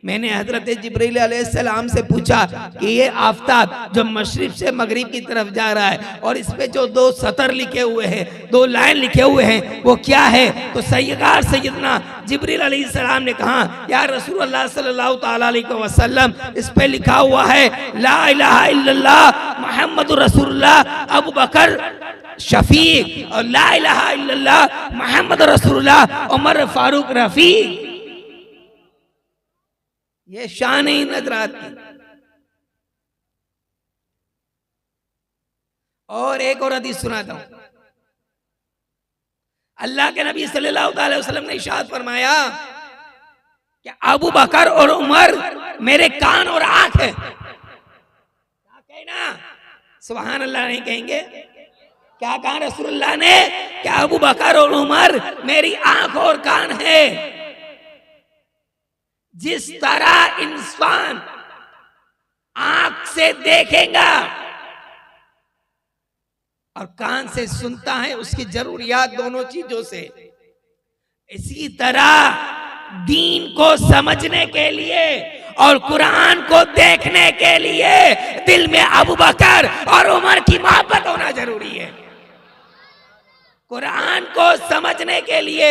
मैंने हजरत जिब्रील अलैहिस्सलाम से पूछा कि ये आफताब जो मशरिक से मगरिब की तरफ जा रहा है और इस पे जो 2 सतर लिखे हुए हैं, 2 लाइन लिखे हुए हैं, वो क्या है? तो सरकार सैयदना जिब्रील अलैहिस्सलाम ने कहा, या रसूलुल्लाह सल्लल्लाहु ताला अलैहि वसल्लम, इस पे लिखा हुआ है ला इलाहा इल्लल्लाह मुहम्मदुर रसूलुल्लाह अबू बकर शफीक और ला इलाहा इल्लल्लाह मुहम्मद रसूलुल्लाह उमर फारूक रफीक। ये शान ही नजरात की। और एक और हदीस सुनाता हूं, अल्लाह के नबी सल्लल्लाहु अलैहि वसल्लम ने इरशाद फरमाया कि अबू बकर और उमर मेरे कान और आंख है। क्या कहना? सुभान अल्लाह नहीं कहेंगे? क्या कहा रसूलुल्लाह ने कि अबू बकर और उमर मेरी आंख और कान है। जिस तरह इंसान आंख से देखेगा और कान से सुनता है, उसकी जरूरियात दोनों चीजों से, इसी तरह दीन को समझने के लिए और कुरान को देखने के लिए दिल में अबू बकर और उमर की मोहब्बत होना जरूरी है। कुरान को समझने के लिए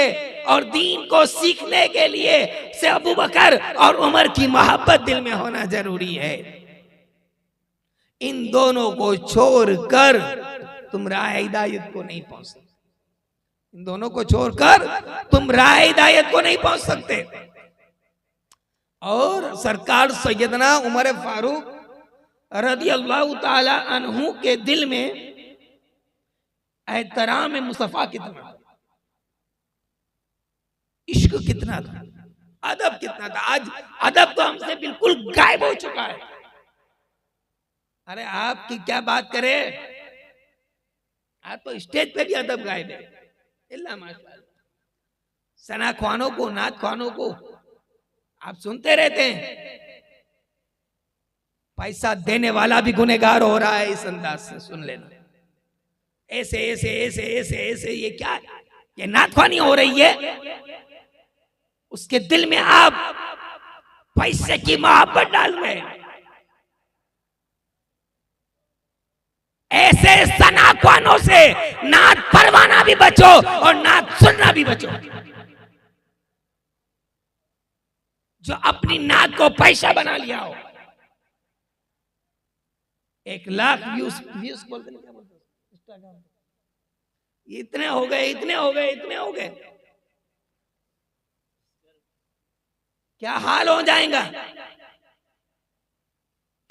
और दीन को सीखने के लिए से अबू बकर और उमर की मोहब्बत दिल में होना जरूरी है। इन दोनों को छोड़कर तुम राह हिदायत को नहीं पहुंच सकते। इन दोनों को छोड़कर तुम राह हिदायत को नहीं पहुंच सकते। और सरकार सैयदना उमर फारूक रज़ी अल्लाह ताला अन्हु के दिल में एहतराम मुस्तफा कितना, इश्क कितना था, अदब कितना था। आज अदब तो हमसे बिल्कुल गायब हो चुका है। अरे आपकी क्या बात करें, आज तो स्टेज पे भी अदब गायब है। इल्ला माशाअल्लाह, सना ख्वानों को, नात ख्वानों को आप सुनते रहते हैं। पैसा देने वाला भी गुनहगार हो रहा है इस अंदाज से। सुन लेना, ऐसे ऐसे ऐसे ऐसे ऐसे, ये क्या, ये नातख्वानी हो रही है। उसके दिल में आप पैसे की मोहब्बत डाल रहे हैं। ऐसे सनाख्वानों से नात परवाना भी बचो और नात सुनना भी बचो, जो अपनी नात को पैसा बना लिया हो। 1,00,000 व्यूज, व्यूज बोलते हैं क्या बोलते हैं इंस्टाग्राम, इतने हो गए, इतने हो गए, इतने हो गए, क्या हाल हो जाएगा,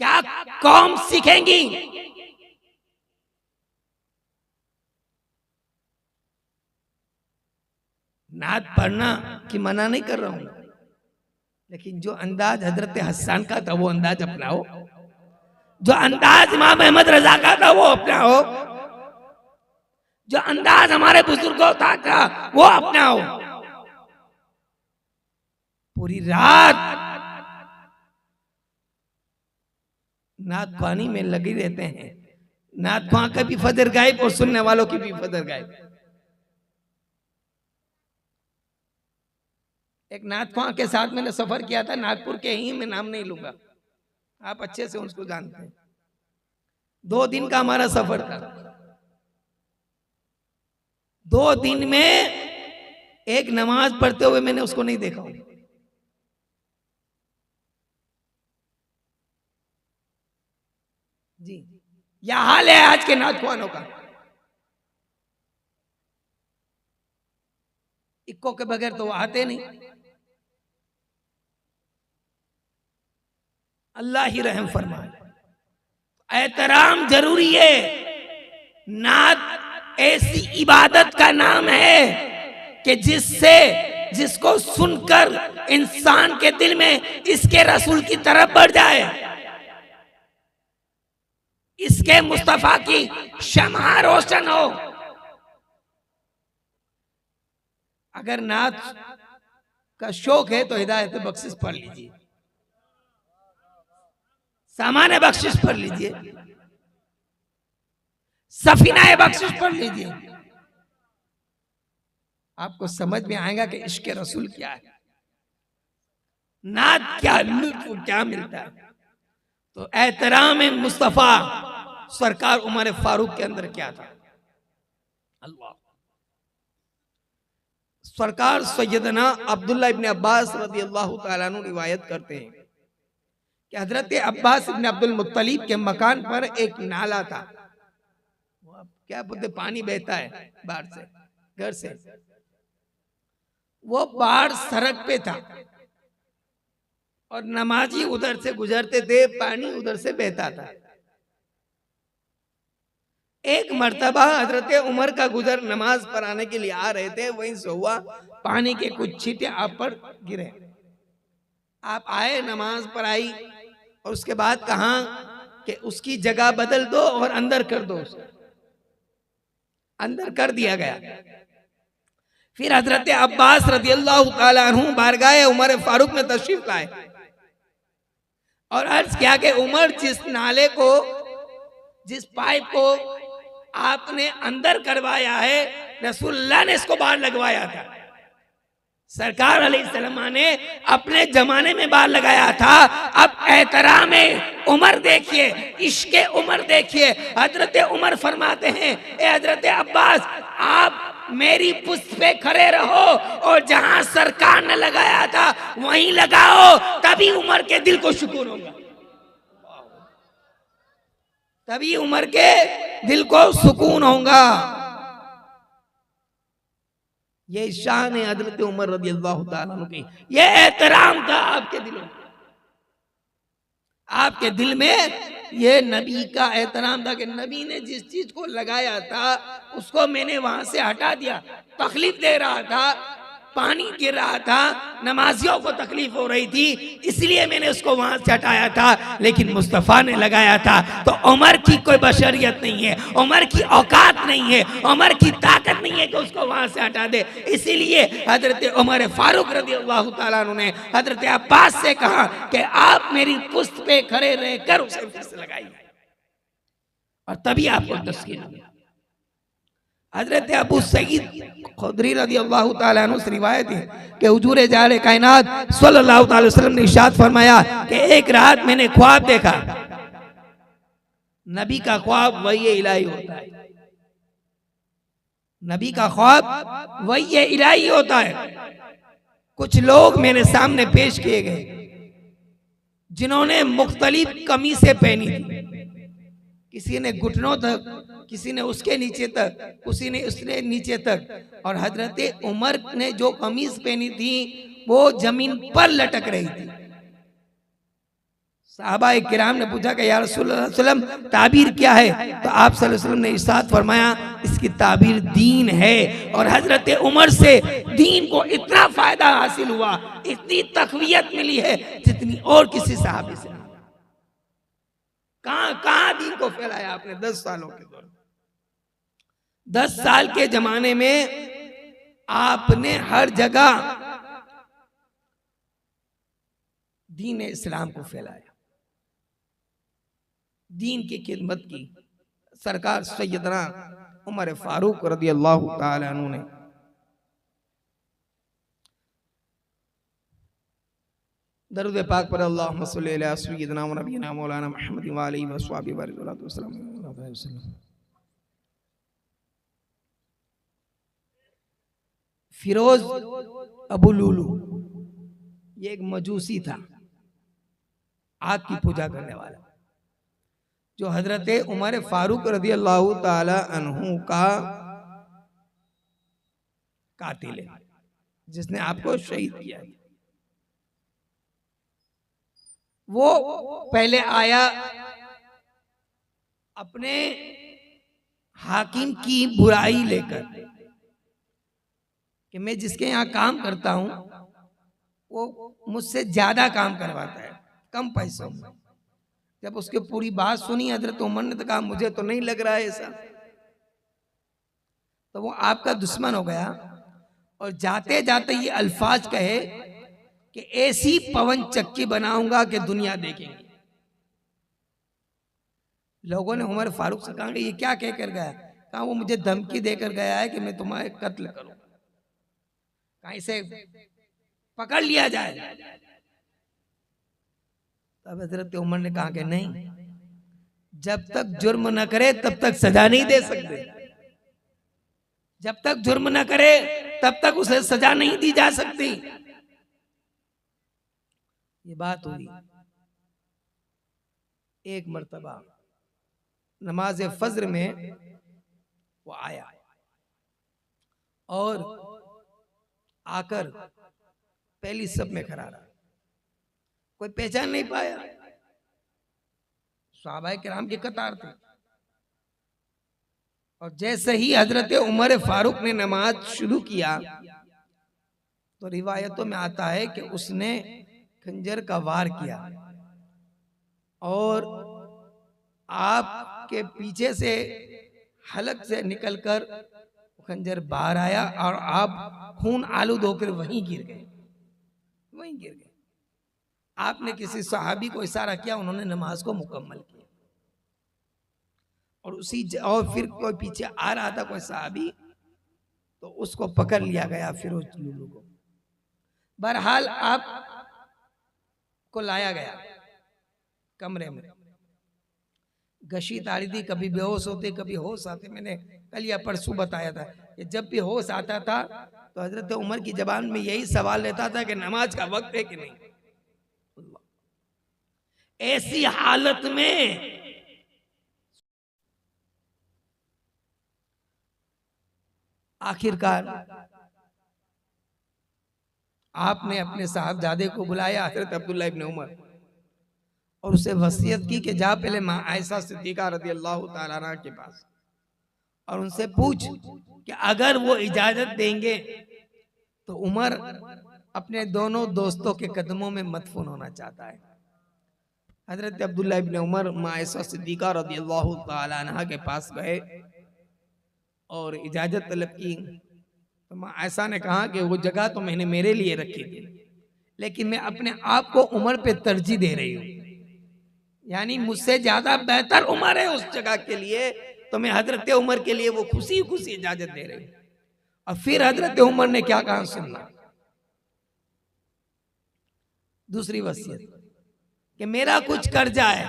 क्या कौम सीखेंगी। नात पढ़ना कि मना नहीं कर रहा हूं, लेकिन जो अंदाज हजरत हसन का था वो अंदाज अपनाओ, जो अंदाज इमाम अहमद रजा का था वो अपनाओ, जो अंदाज हमारे बुजुर्गों का था वो अपनाओ। पूरी रात नात ख्वानी में लगे रहते हैं, नात ख्वां का भी फजर गायब और सुनने वालों की भी फजर गायब। एक नात ख्वां के साथ मैंने सफर किया था, नागपुर के ही, मैं नाम नहीं लूंगा, आप अच्छे से उसको जानते हैं। 2 दिन का हमारा सफर था, 2 दिन में एक नमाज पढ़ते हुए मैंने उसको नहीं देखा हूं। जी, यह हाल है आज के नात ख्वानों का। इक्को के बगैर तो वो आते नहीं। अल्लाह ही रहम फरमाए। एहतराम जरूरी है। नात ऐसी इबादत का नाम है कि जिसको सुनकर इंसान के दिल में इसके रसूल की तरफ बढ़ जाए, इसके मुस्तफा की शम्हा रोशन हो। अगर नात का शौक है तो हिदायत बख्शिश पढ़ लीजिए, सामान्य बख्शिश पढ़ लीजिए, सफीना बख्शिश पढ़ लीजिए, आपको समझ में आएगा कि इश्क रसूल क्या है, नात क्या, लुत्फ क्या मिलता है। तो एहतराम मुस्तफा सरकार उमर फारूक के अंदर क्या था। अल्लाह, सरकार सैयदना अब्दुल्ला इब्न अब्बास रज़ी अल्लाह तआला अन्हु रिवायत करते हैं कि हजरत अब्बास इब्न अब्दुल मुत्तलिब के मकान पर एक नाला था, क्या बोलते, पानी बहता है बाहर से, घर से। वो बाहर सड़क पे था और नमाजी उधर से गुजरते थे, पानी उधर से बहता था। एक मर्तबा हजरत उमर का गुजर नमाज पर आने के लिए आ रहे थे, वहीं से हुआ पानी के कुछ छींटे आप पर गिरे। आप आए, नमाज पर आई और उसके बाद कहा कि उसकी जगह बदल दो और अंदर कर दो। अंदर कर दिया गया। फिर हजरत अब्बास रज़ियल्लाहु ताला अन्हु बारगाह उमर फारूक में तशरीफ लाए और अर्ज किया कि उमर, जिस नाले को, जिस पाइप को आपने अंदर करवाया है, रसूलुल्लाह ने इसको बाहर लगवाया था। सरकार अलैहिस्सलाम ने अपने जमाने में बाहर लगाया था। अब एहतराम उमर देखिए, इश्क उमर देखिए। हजरत उमर फरमाते हैं, ए हजरत अब्बास, आप मेरी पुष्ट पे खड़े रहो और जहां सरकार ने लगाया था वहीं लगाओ, तभी उमर के दिल को सुकून होगा, तभी उमर के दिल को सुकून होगा। ये शान है हजरत उमर रज़ियल्लाहु ताला अन्हु की। ये एहतराम था आपके दिलों में, आपके दिल में ये नबी का एहतराम था कि नबी ने जिस चीज को लगाया था उसको मैंने वहां से हटा दिया। तकलीफ दे रहा था, पानी गिर रहा था, नमाजियों को तकलीफ हो रही थी, इसलिए मैंने उसको वहां से हटाया था, लेकिन मुस्तफा ने लगाया था। तो उमर की कोई बशरियत नहीं है, उमर की औकात नहीं है, उमर की ताकत नहीं है कि उसको वहां से हटा दे। इसीलिए हजरत उमर फारूक रज़ियल्लाहु ताला अन्हु ने हजरत अब्बास से कहा कि आप मेरी पुष्ट पे खड़े रहकर उसे फिर से लगाइए और तभी आपको तस्कीन मिलेगी। हजरत अबू सईद खुदरी रज़ियल्लाहु ताला अन्हु से रिवायत है कि हुजूर जाले कायनात सल्लल्लाहु अलैहि वसल्लम ने इरशाद फरमाया कि एक रात मैंने ख्वाब देखा। नबी का ख्वाब वही इलाही होता है, नबी का ख्वाब वही इलाही होता है। कुछ लोग मेरे सामने पेश किए गए जिन्होंने मुख्तलिफ कमीज़ें पहनी थी, किसी ने घुटनों तक, किसी ने उसके नीचे तक, किसी ने उसने नीचे तक। और हजरत उमर ने जो कमीज पहनी थी वो जमीन पर लटक रही थी। साहबा किराम ने पूछा कि या रसूलुल्लाह सल्लल्लाहु अलैहि वसल्लम ताबीर क्या है? तो आप सल्लल्लाहु अलैहि वसल्लम ने इरशाद फरमाया इसकी ताबीर दीन है। और हजरत उमर से दीन को इतना फायदा हासिल हुआ, इतनी तकवीयत मिली है जितनी और किसी साहबी से। कहां कहां दीन को फैलाया आपने 10 सालों के दौरान। 10 साल के जमाने में आपने हर जगह दीन इस्लाम को फैलाया, दीन की खिदमत की। सरकार सैयदना उमर फारूक रज़ी अल्लाह ताला अन्हु ने दरूद पाक पर अल्लाहुम्मा सल्ली अला सय्यिदिना व नबीना मौलाना मुहम्मद व आलिहि व अस्हाबिहि व सल्लम। फिरोज अबू लुलू ये एक मजूसी था, आग की पूजा करने वाला, जो हजरत उमर फारूक रज़ी अल्लाह ताला अन्हु का कातिल है, जिसने आपको शहीद किया है। वो पहले आया अपने हाकिम की बुराई लेकर कि मैं जिसके यहाँ काम करता हूं वो मुझसे ज्यादा काम करवाता है कम पैसों में। जब उसकी पूरी बात सुनी हजरत उमर ने तो कहा मुझे तो नहीं लग रहा है ऐसा। तो वो आपका दुश्मन हो गया और जाते जाते ये अल्फाज कहे कि ऐसी पवन चक्की बनाऊंगा कि दुनिया देखेंगे। लोगों ने उमर फारूक से कहा कि ये क्या कहकर गया? कहा वो मुझे धमकी देकर गया है कि मैं तुम्हारे कत्ल करूं, कहीं से पकड़ लिया जाए। तब हजरत उमर ने कहा कि नहीं, जब तक जुर्म न करे तब तक सजा नहीं दे सकते। जब तक जुर्म न करे तब तक उसे सजा नहीं दी जा सकती। ये बात हुई। एक मर्तबा नमाज फज्र में वो आया और आकर पहली सब में खड़ा रहा, कोई पहचान नहीं पाया। सहाबाए किराम की कतार थी और जैसे ही हजरत उमर फारूक ने नमाज शुरू किया तो रिवायतों में आता है कि उसने खंजर का वार किया और आपके पीछे से हलक से निकलकर खंजर बाहर आया और आप खून आलूद होकर वहीं गिर गए, वहीं गिर गए। आपने किसी सहाबी को इशारा किया, उन्होंने नमाज को मुकम्मल किया और और फिर कोई पीछे आ रहा था कोई सहाबी, तो उसको पकड़ लिया गया फिरोज लुलू को। बहरहाल आप को लाया गया कमरे में, गशी तारी थी, कभी बेहोश होते कभी होश आते। मैंने कल या परसों बताया था कि जब भी होश आता था तो हजरत उमर की जबान में यही सवाल रहता था कि नमाज का वक्त है कि नहीं। ऐसी हालत में आखिरकार आपने अपने साहबजादे को बुलाया हजरत अब्दुल्लाह इब्न उमर और उसे वसीयत की कि जा पहले मां आयशा सिद्दीका रज़ी अल्लाह ताला अन्हा के पास और उनसे पूछ कि अगर वो इजाजत देंगे तो उमर अपने दोनों दोस्तों के कदमों में मदफून होना चाहता है। हजरत अब्दुल्लाह इब्न उमर मां आयशा सिद्दीका रज़ी अल्लाह ताला अन्हा के पास गए और इजाजत तलब की। तो मां आयशा ने कहा कि वो जगह तो मैंने मेरे लिए रखी थी, लेकिन मैं अपने आप को उमर पे तरजीह दे रही हूँ, यानी मुझसे ज्यादा बेहतर उमर है उस जगह के लिए, तो मैं हजरत उमर के लिए वो खुशी खुशी इजाजत दे रही हूँ। और फिर हजरत उमर ने क्या कहा सुनना, दूसरी वसीयत कि मेरा कुछ कर्जा है,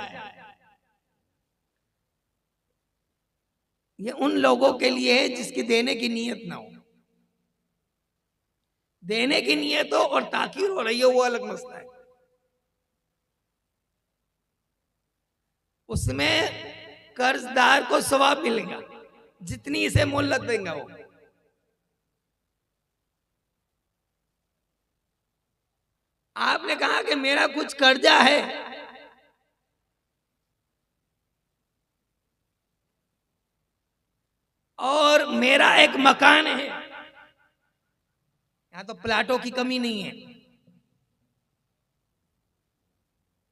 ये उन लोगों के लिए है जिसकी देने की नीयत ना हो। देने की नीयत हो और ताकीर हो रही हो वो अलग मसला है। उसमें कर्जदार को सवाब मिलेगा जितनी इसे मोहलत देगा वो। आपने कहा कि मेरा कुछ कर्जा है, और मेरा एक मकान है, यहां तो प्लाटों की कमी नहीं है।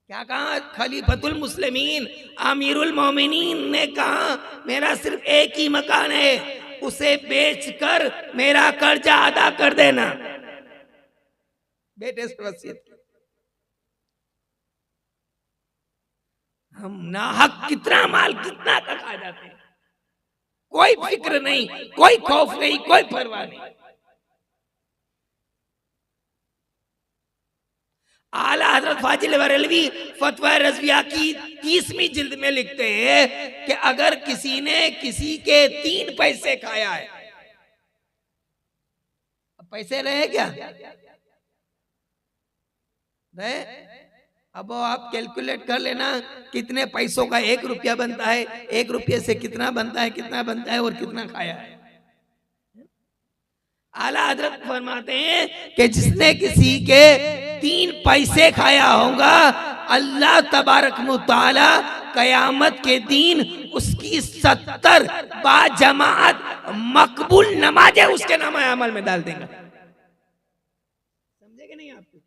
क्या कहा खलीफतुल मुस्लिमीन आमीरुल मोमिनीन ने कहा मेरा सिर्फ एक ही मकान है, उसे बेचकर मेरा कर्जा अदा कर देना। बेटे से वसीयत की। हम नाहक कितना माल कितना का खा जाते हैं, कोई फिक्र नहीं, कोई खौफ नहीं, कोई परवाह नहीं। आला हजरत फाजिल बरेलवी फतवा रज़विया की 30वीं जिल्द में लिखते हैं कि अगर किसी ने किसी के 3 पैसे खाया है, पैसे रहे क्या रहे? अब आप कैलकुलेट कर लेना कितने पैसों का 1 रुपया बनता है, 1 रुपये से कितना बनता है, कितना बनता है और कितना खाया है। आला हजरत फरमाते हैं कि जिसने किसी के 3 पैसे खाया होगा, अल्लाह तबारक व तआला कयामत के दिन उसकी 70 बाजमात मकबूल नमाजें उसके नामे अमल में डाल देंगे। समझे कि नहीं? आप कुछ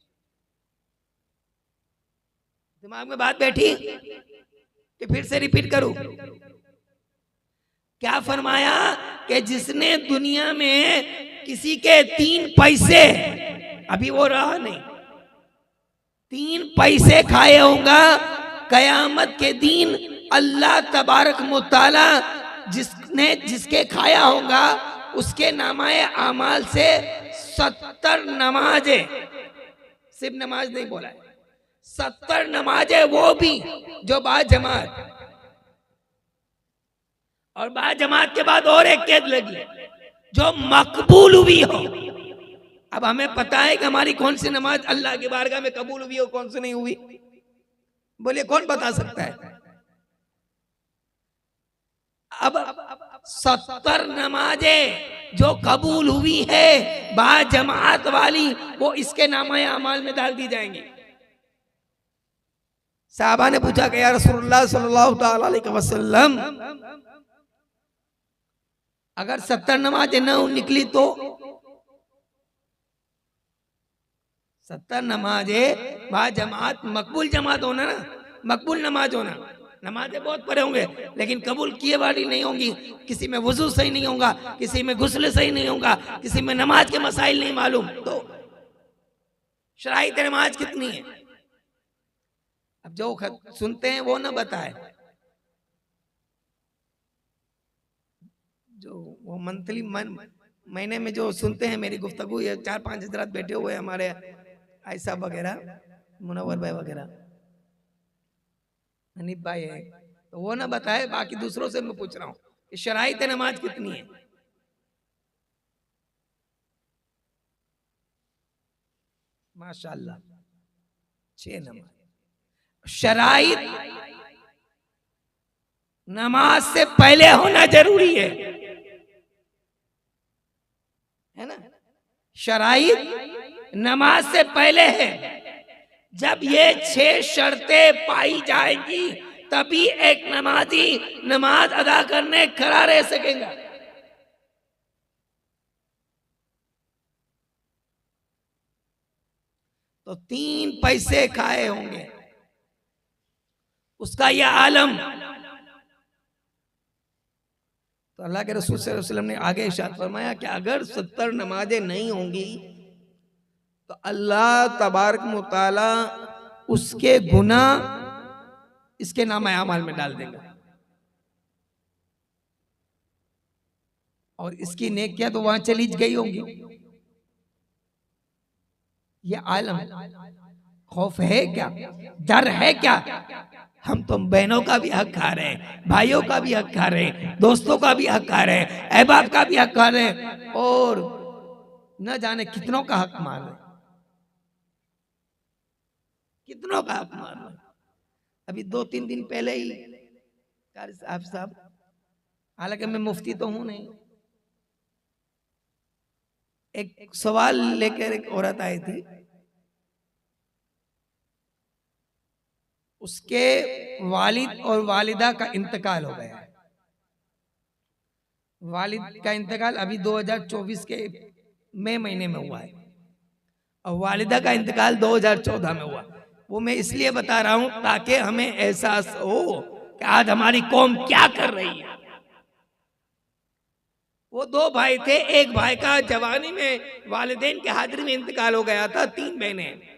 दिमाग में बात बैठी कि फिर से रिपीट करूं? क्या फरमाया कि जिसने दुनिया में किसी के 3 पैसे, अभी वो रहा नहीं, 3 पैसे खाए होगा, कयामत के दिन अल्लाह तबारक व तआला जिसने जिसके खाया होगा उसके नामाए आमाल से 70 नमाजें, सिर्फ नमाज नहीं बोला है, 70 नमाजें वो भी जो बाजमात, और बाजमात के बाद और एक कैद लगी जो मकबूल हुई हो। अब हमें पता है कि हमारी कौन सी नमाज अल्लाह की बारगाह में कबूल हुई हो, कौन सी नहीं हुई? बोलिए कौन बता सकता है? अब 70 नमाजें जो कबूल हुई है बाजमात वाली, वो इसके नामे अमाल में डाल दी जाएंगी। साहबा ने पूछा कि या रसूलुल्लाह सल्लल्लाहु तआला अलैहि वसल्लम, अगर 70 नमाजें न निकली तो? 70 नमाजें बाजमात मकबूल जमात होना ना, मकबूल नमाज होना। नमाजें बहुत पढ़े होंगे लेकिन कबूल किए वाली नहीं होंगी। किसी में वजू सही नहीं होगा, किसी में गुस्ल सही नहीं होगा, किसी में नमाज के मसाइल नहीं मालूम, तो शराइत नमाज कितनी है? अब जो सुनते हैं वो ना बताए, जो वो मंथली महीने में जो सुनते हैं मेरी गुफ्तगू, ये 4-5 हजरात बैठे हुए हमारे, आयशा वगैरह, मुनव्वर भाई वगैरह, हनीफ भाई है, तो वो ना बताए। बाकी दूसरों से मैं पूछ रहा हूँ कि शराइत नमाज कितनी है? माशाअल्लाह 6 नमाज। शराइत नमाज से पहले होना जरूरी है ना? शराइत नमाज से पहले है। जब ये 6 शर्तें पाई जाएंगी तभी एक नमाजी नमाज अदा करने खड़ा रह सकेगा। तो 3 पैसे खाए होंगे, उसका यह आलम। तो अल्लाह के रसूल सल्लल्लाहु अलैहि वसल्लम ने आगे इरशाद फरमाया कि अगर 70 नमाजें नहीं होंगी तो अल्लाह तबारक व तआला उसके गुनाह इसके नामे अमाल में डाल देगा, और इसकी नेकियां तो वहां चली गई होंगी। ये आलम, खौफ है क्या? डर है क्या? हम तो बहनों का भी हक खा रहे हैं, भाइयों का भी हक खा रहे हैं, दोस्तों का भी हक खा रहे हैं, अहबाब का भी हक खा रहे हैं, और न जाने कितनों का हक मार रहे, कितनों का हक मार रहे। अभी 2-3 दिन पहले ही कारी साहब, हालांकि मैं मुफ्ती तो हूं नहीं, एक सवाल लेकर एक औरत आई थी, उसके वालिद और वालिदा का इंतकाल हो गया है। वालिद का इंतकाल अभी 2024 के मई महीने में हुआ है और वालिदा का इंतकाल 2014 में हुआ। वो मैं इसलिए बता रहा हूं ताकि हमें एहसास हो कि आज हमारी कौम क्या कर रही है। वो दो भाई थे, एक भाई का जवानी में वालिदैन के हाजिरी में इंतकाल हो गया था, 3 बहनें,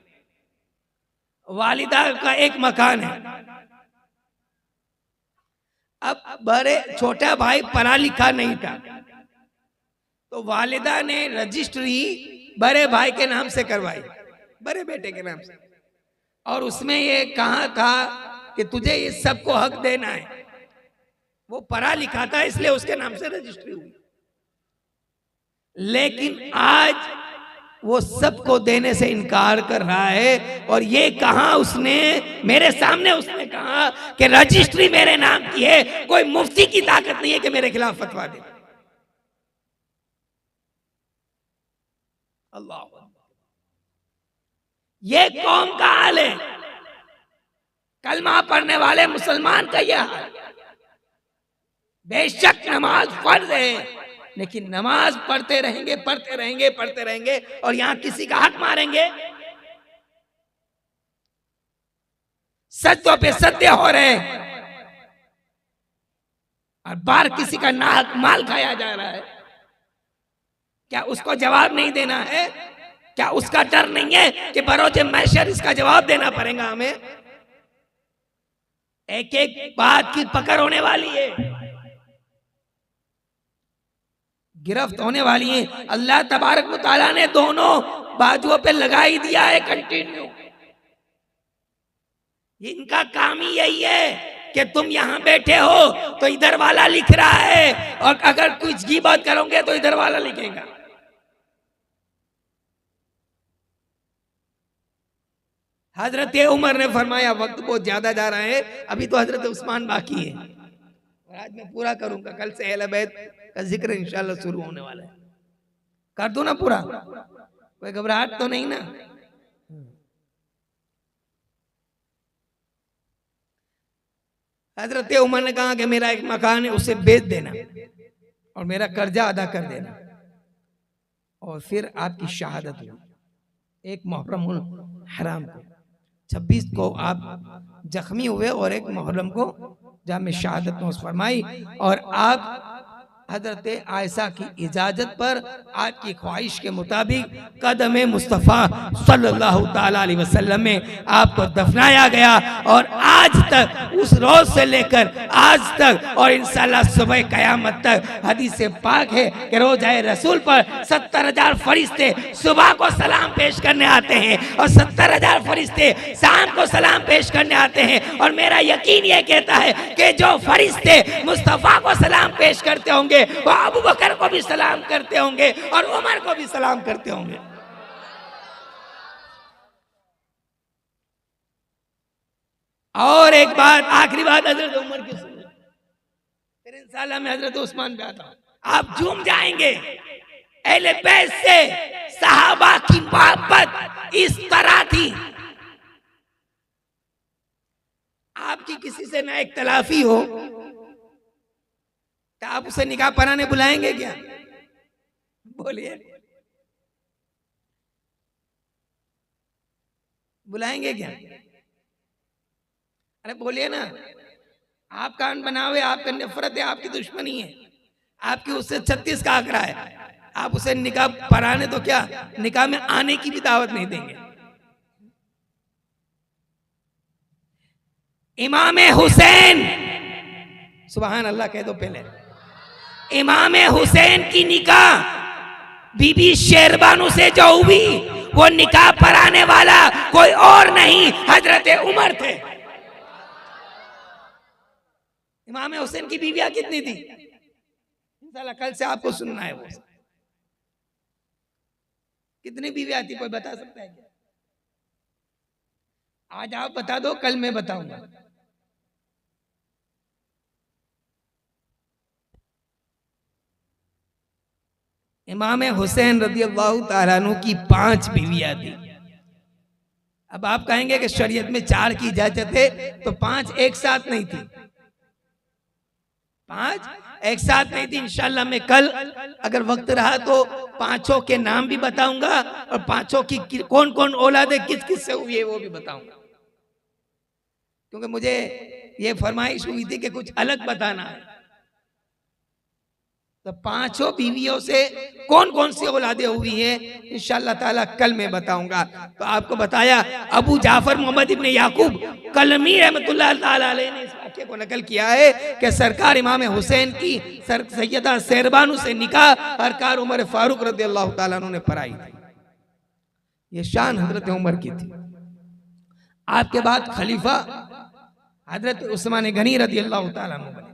वालिदा का एक मकान है। अब बड़े छोटा भाई पढ़ा लिखा नहीं था, तो वालिदा ने रजिस्ट्री बड़े भाई के नाम से करवाई, बड़े बेटे के नाम से, और उसमें ये कहा था कि तुझे इस सबको हक देना है। वो पढ़ा लिखा था इसलिए उसके नाम से रजिस्ट्री हुई, लेकिन आज वो सबको देने से इनकार कर रहा है। और ये कहा उसने, मेरे सामने उसने कहा कि रजिस्ट्री मेरे नाम की है, कोई मुफ्ती की ताकत नहीं है कि मेरे खिलाफ फतवा दे। अल्लाह, ये कौम का हाल है। कलमा पढ़ने वाले मुसलमान का यह हाल। बेशक नमाज फर्ज है, लेकिन नमाज पढ़ते रहेंगे पढ़ते रहेंगे पढ़ते रहेंगे और यहां किसी का हक मारेंगे। सत्यों पे सत्य हो रहे और बार किसी का नाहक माल खाया जा रहा है। क्या उसको जवाब नहीं देना है? क्या उसका डर नहीं है कि बरोज महशर इसका जवाब देना पड़ेगा हमें? एक एक बात की पकड़ होने वाली है, गिरफ्त होने वाली है। अल्लाह तबारक व तआला ने दोनों बाजुओं पे लगा ही दिया है कंटिन्यू। इनका काम ही यही है कि तुम यहां बैठे हो तो इधर वाला लिख रहा है, और अगर कुछ ग़ीबत करोगे तो इधर वाला लिखेगा। हजरत उमर ने फरमाया, वक्त बहुत ज्यादा जा रहा है, अभी तो हजरत उस्मान बाकी है, और आज मैं पूरा करूंगा। कल से अहले बैत का जिक्र इंशाल्लाह शुरू होने वाला है। कर दो ना पूरा, कोई घबराहट तो नहीं ना? हजरत उमर ने कहा कि मेरा एक मकान है, उसे बेच देना और मेरा कर्जा अदा कर देना, और फिर आपकी शहादत हुई। एक मुहर्रम हराम को 26 को आप जख्मी हुए और एक मुहर्रम को जामे शहादत नोश फरमाई, और आप हजरत आयशा की इजाजत पर आपकी ख्वाहिश के मुताबिक कदम मुस्तफ़ा सल्लल्लाहु ताला अलैहि वसल्लम में आपको दफनाया गया। और आज तक, उस रोज से लेकर आज तक और इंशाअल्लाह सुबह कयामत तक हदीस पाक है कि रोज़ाए रसूल पर 70,000 फरिश्ते सुबह को सलाम पेश करने आते हैं और 70,000 फरिश्ते शाम को सलाम पेश करने आते हैं। और मेरा यकीन ये कहता है कि जो फरिश्ते मुस्तफ़ा को सलाम पेश करते होंगे वो अबू बकर को भी सलाम करते होंगे और उमर को भी सलाम करते होंगे। और एक बात, आखिरी बात हजरत उमर की सुनो, फिर इंशाअल्लाह मैं हजरत उस्मान पे आता हूं। आप झूम जाएंगे। अहले बैत से सहाबा की मोहब्बत इस तरह थी। आपकी किसी से ना इख्तलाफी हो तो आप उसे निकाह पढ़ाने बुलाएंगे क्या? बोलिए, बुलाएंगे क्या? अरे बोलिए ना। आप कान बनावे, आपका नफरत है, आपकी दुश्मनी है, आपकी उससे 36 का आंकड़ा है, आप उसे निकाह पढ़ाने तो क्या, निकाह में आने की भी दावत नहीं देंगे। इमाम हुसैन, सुभान अल्लाह कह दो पहले, इमाम हुसैन की निकाह बीबी शेरबानू से जो हुई, वो निकाह पढ़ाने वाला कोई और नहीं, हजरत उमर थे। इमाम हुसैन की बीवियां कितनी थी? इंशाल्लाह कल से आपको सुनना है वो कितनी बीवियां थी, कोई बता सकता है क्या? आज आप बता दो, कल मैं बताऊंगा। इमाम हुसैन रदियल्लाहु ताला अन्हु की 5 बीवियां थी। अब आप कहेंगे कि शरीयत में 4 की इजाजत है, तो 5 एक साथ नहीं थी, 5 एक साथ नहीं थी। इंशाल्लाह मैं कल अगर वक्त रहा तो 5 के नाम भी बताऊंगा और 5 की कौन कौन औलादे किस किस से हुई है वो भी बताऊंगा, क्योंकि मुझे ये फरमाइश हुई थी कि कुछ अलग बताना है। तो 5 बीवियों से कौन कौन सी औलादे हुई है इंशाअल्लाह ताला कल मैं बताऊंगा। तो आपको बताया अबू जाफर मोहम्मद इब्ने याकूब कलमी रहमतुल्लाह ताला अलैह ने इस वाक़े को नकल किया है कि सरकार इमाम हुसैन की सैयदा शेरबानू से निकाह सरकार उमर फारूक रदियल्लाहु ताला अन्हु ने पढ़ाई थी। ये शान हजरत उमर की थी। आपके बाद खलीफा हजरत उस्मान गनी रदियल्लाहु ताला अन्हु बने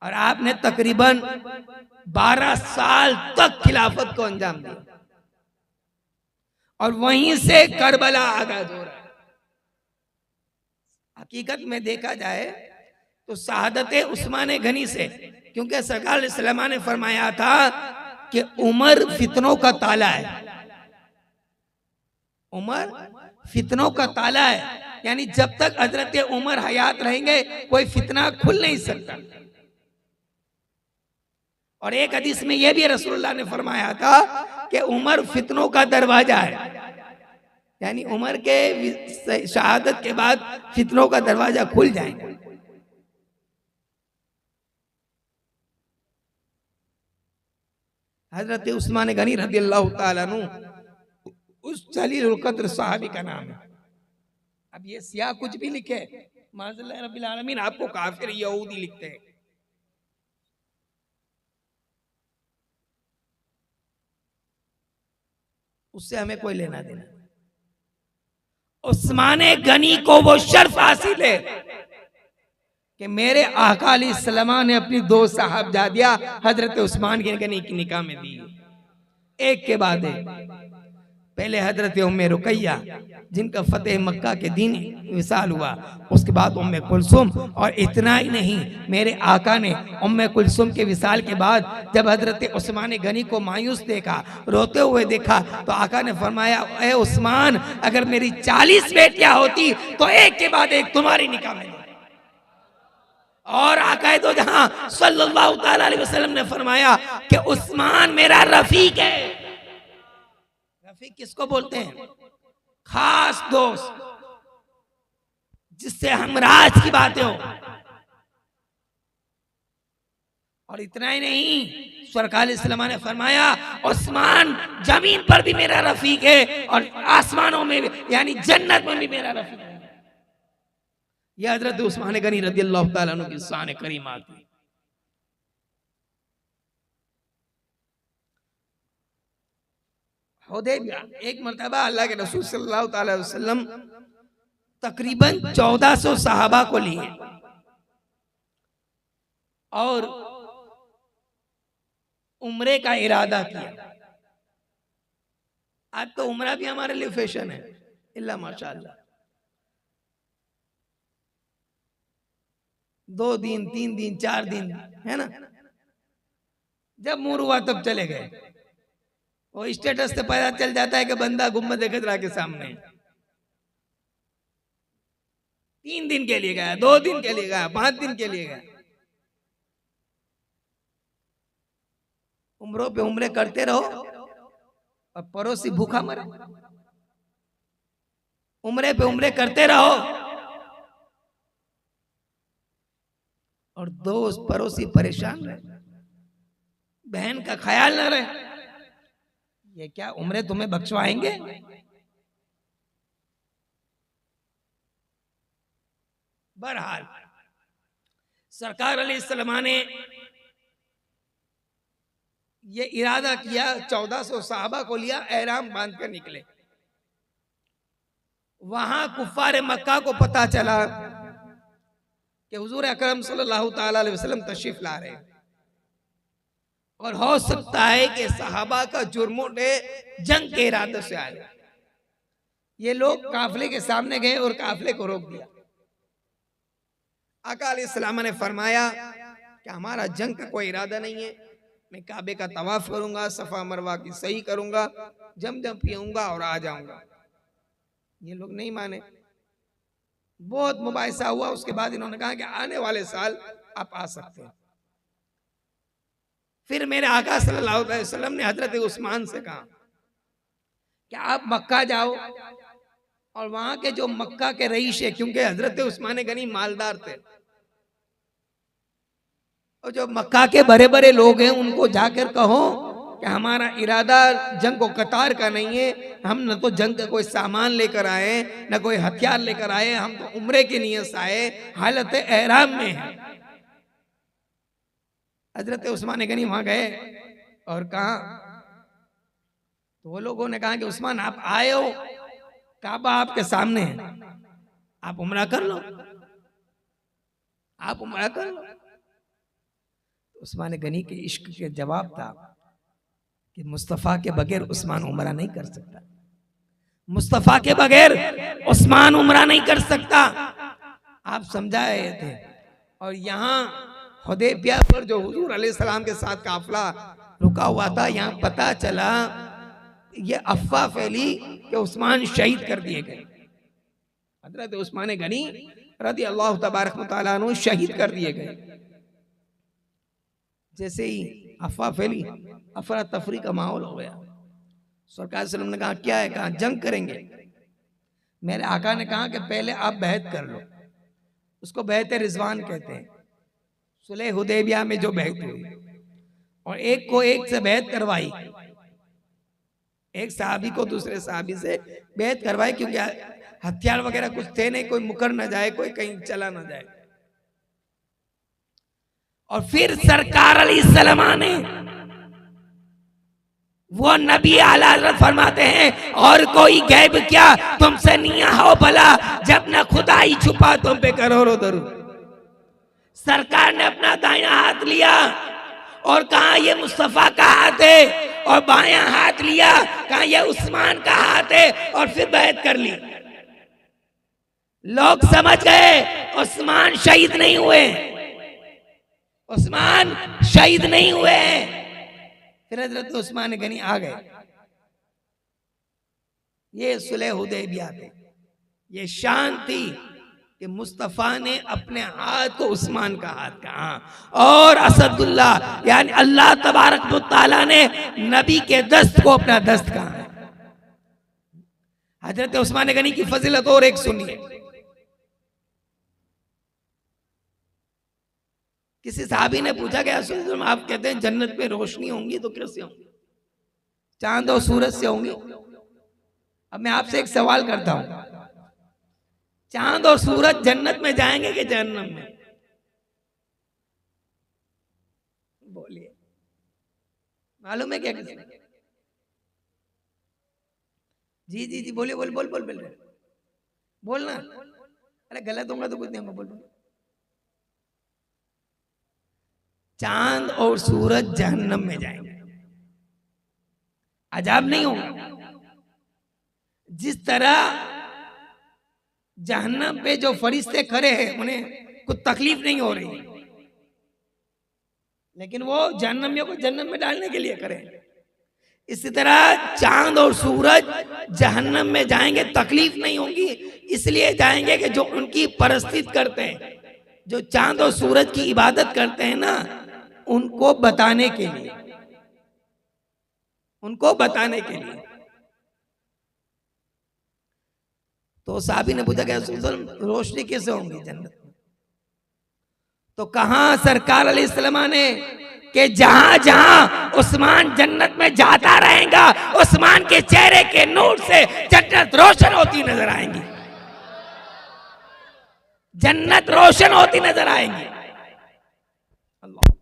और आपने तकरीबन 12 साल तक खिलाफत को अंजाम दिया और वहीं से करबला आगाज हो रहा है। हकीकत में देखा जाए तो शहादत उस्मान गनी से, क्योंकि सरकार सल्लल्लाहु ने फरमाया था कि उमर फितनों का ताला है, उमर फितनों का ताला है, यानी जब तक हजरत उमर हयात रहेंगे कोई फितना खुल नहीं सकता। और एक हदीस में यह भी रसूलुल्लाह ने फरमाया था कि उमर फितनों का दरवाजा है, यानी उमर के शहादत के बाद फितनों का दरवाजा खुल जाएगा। हजरत उस्मान गनी रदियल्लाहु ताला अन्हु उस जलीलुल कद्र सहाबी का नाम है। अब ये सियाह कुछ भी लिखे माज़ल्लाह रब्बिल आलमीन आपको काफिर यहूदी लिखते हैं। उससे हमें कोई लेना देना। उस्मान गनी को वो शर्फ हासिल है कि मेरे आका अलैहिस्सलाम ने अपनी 2 साहबजादियां हजरत उस्मान गनी की निकाह में दी, एक के बाद एक। पहले हजरत उम्मे रुकैया जिनका फतेह मक्का के दिन विसाल हुआ, उसके बाद उम्मे कुलसुम, और इतना ही नहीं मेरे आका ने उम्मे कुलसुम के विसाल के बाद जब हजरत उस्मान गनी को मायूस देखा, रोते हुए देखा, तो आका ने फरमाया ए उस्मान अगर मेरी 40 बेटियां होती तो एक के बाद एक तुम्हारी निकाह में। और आका तो जहां सल्लल्लाहु ताला अलैहि वसल्लम ने फरमाया कि उस्मान मेरा रफीक है। रफीक किसको बोलते हैं? खास दोस्त, जिससे हमराज की बातें हो। और इतना ही नहीं, सरकार इस्लाम ने फरमाया उस्मान जमीन पर भी मेरा रफीक है और आसमानों में भी, यानी जन्नत में भी मेरा रफीक है। यह हजरत उस्मान गनी रदियल्लाहु ताला अन्हु की शान करीमा थी। हुदैबिया एक मर्तबा अल्लाह के रसूल सल्लल्लाहु अलैहि वसल्लम तकरीबन 1400 सहाबा को लिए और उम्रे का इरादा किया। आज तो उम्रा भी हमारे लिए फैशन है, इल्ला माशाअल्लाह। 2 दिन 3 दिन 4 दिन है ना, जब मूड हुआ तब चले गए। वो स्टेटस से पता चल जाता है कि बंदा गुम्बद खजरा के सामने 3 दिन के लिए गया, 2 दिन के लिए गया, 5 दिन के लिए गया। उम्रों पे उम्रे करते रहो और पड़ोसी भूखा मरे। उम्रे पे उम्रे करते रहो और दोस्त पड़ोसी परेशान रहे, बहन का ख्याल न रहे। ये क्या उम्रे तुम्हें बख्शवाएंगे? बहरहाल सरकार अलैहिस्सलाम ने ये इरादा किया, 1400 सहाबा को लिया, एहराम बांध कर निकले। वहां कुफ्फार मक्का को पता चला कि हुजूर अकरम सल्लल्लाहु ताला अलैहि वसल्लम तशरीफ ला रहे हैं और हो सकता है कि सहाबा का जुर्मों ने जंग के इरादे से आए। ये लोग काफिले के सामने गए और काफिले को रोक दिया। आका अलैहिस्सलाम ने फरमाया कि हमारा जंग का कोई इरादा नहीं है, मैं काबे का तवाफ करूंगा, सफा मरवा की सही करूंगा, जमजम पीऊंगा और आ जाऊंगा। ये लोग नहीं माने। बहुत मुबाहिसा हुआ, उसके बाद इन्होंने कहा कि आने वाले साल आप आ सकते हैं। फिर मेरे आका सल्लल्लाहु अलैहि वसल्लम ने हजरत उस्मान से कहा कि आप मक्का जाओ और वहां के जो मक्का के रईस है, क्योंकि हजरत उस्मान गनी मालदार थे, और जो मक्का के बड़े बड़े लोग हैं उनको जाकर कहो कि हमारा इरादा जंग को कतार का नहीं है, हम न तो जंग का कोई सामान लेकर आए न कोई हथियार लेकर आए, हम तो उम्रे की नियत से आए, हालत एहराम में है। हजरत उस्मान गनी वहां गए और कहा, तो वो लोगों ने कहा कि उस्मान आप आए हो, काबा आपके सामने है, आप उम्रा कर लो, आप उम्रा कर लो। उस्मान गनी के इश्क के जवाब था कि मुस्तफ़ा के बगैर उस्मान उम्रा नहीं कर सकता, मुस्तफ़ा के बगैर उस्मान उम्रा नहीं कर सकता। आप समझाए थे। और यहाँ हुदैबिया पर जो हुजूर अलैहिस्सलाम के साथ काफिला रुका हुआ था, यहाँ पता चला ये अफवाह फैली कि उस्मान शहीद कर दिए गए। हजरत उस्मान गनी रज़ी अल्लाह तबारक व तआला अन्हु शहीद कर दिए गए। जैसे ही अफवाह फैली, अफरा तफरी का माहौल हो गया। सरकार सल्लल्लाहु अलैहि वसल्लम ने कहा क्या है? कहा जंग करेंगे। मेरे आका ने कहा कि पहले आप बैत कर लो, उसको बैत रिजवान कहते हैं। सुलह हुदैबिया में जो बैत हुई और एक को एक से बैत करवाई, एक साहबी को दूसरे साहबी से बैत करवाई, क्योंकि हथियार वगैरह कुछ थे नहीं, कोई मुकर न जाए, कोई कहीं चला न जाए। और फिर सरकार अलैहिस्सलाम ने, वो नबी आला हज़रत फरमाते हैं, और कोई गैब क्या तुमसे नहीं हो भला, जब न खुदा ही छुपा तुम पे करोड़ों दरूद। सरकार ने अपना दाहिना हाथ लिया और कहा ये मुस्तफा का हाथ है, और बायां हाथ लिया, कहा ये उस्मान का हाथ है, और फिर बैत कर ली। लोग समझ गए उस्मान शहीद नहीं हुए, उस्मान शहीद नहीं हुए। फिर हजरत उस्मान गनी आ गए। ये सुलह हुदैबिया थे। ये शान थी कि मुस्तफ़ा ने अपने हाथ को उस्मान का हाथ कहा, और असदुल्लाह यानी अल्लाह तबारक व तआला ने नबी के दस्त को अपना दस्त कहा। हजरत उस्मान गनी की फजीलत और एक सुनिए। किसी साहबी ने पूछा कि आप कहते हैं जन्नत में रोशनी होंगी तो कैसे होंगी? चांद और सूरज से होंगी। अब मैं आपसे एक सवाल करता हूं, चांद और सूरज जन्नत में जाएंगे कि जहन्नम में? बोलिए, मालूम है क्या किसी? जी जी जी बोलिए, बोल बोल बोल बोल बोलना। अरे गलत होगा तो कुछ नहीं, बोल। चांद और सूरज जहन्नम में जाएंगे। अजाब नहीं होगा? जिस तरह जहन्नम पे जो फरिश्ते खड़े हैं उन्हें कुछ तकलीफ नहीं हो रही, लेकिन वो जहन्नमियों को जन्नत में डालने के लिए खड़े हैं। इसी तरह चांद और सूरज जहन्नम में जाएंगे, तकलीफ नहीं होगी, इसलिए जाएंगे कि जो उनकी परस्तित करते हैं, जो चांद और सूरज की इबादत करते हैं ना, उनको बताने के लिए, उनको बताने के लिए। तो साहबी ने पूछा कि रोशनी कैसे होंगी जन्नत में? तो कहा सरकार अलैहिस्सलाम ने कि जहां जहां उस्मान जन्नत में जाता रहेगा, उस्मान के चेहरे के नूर से जन्नत रोशन होती नजर आएंगी, जन्नत रोशन होती नजर आएंगी। अल्लाह,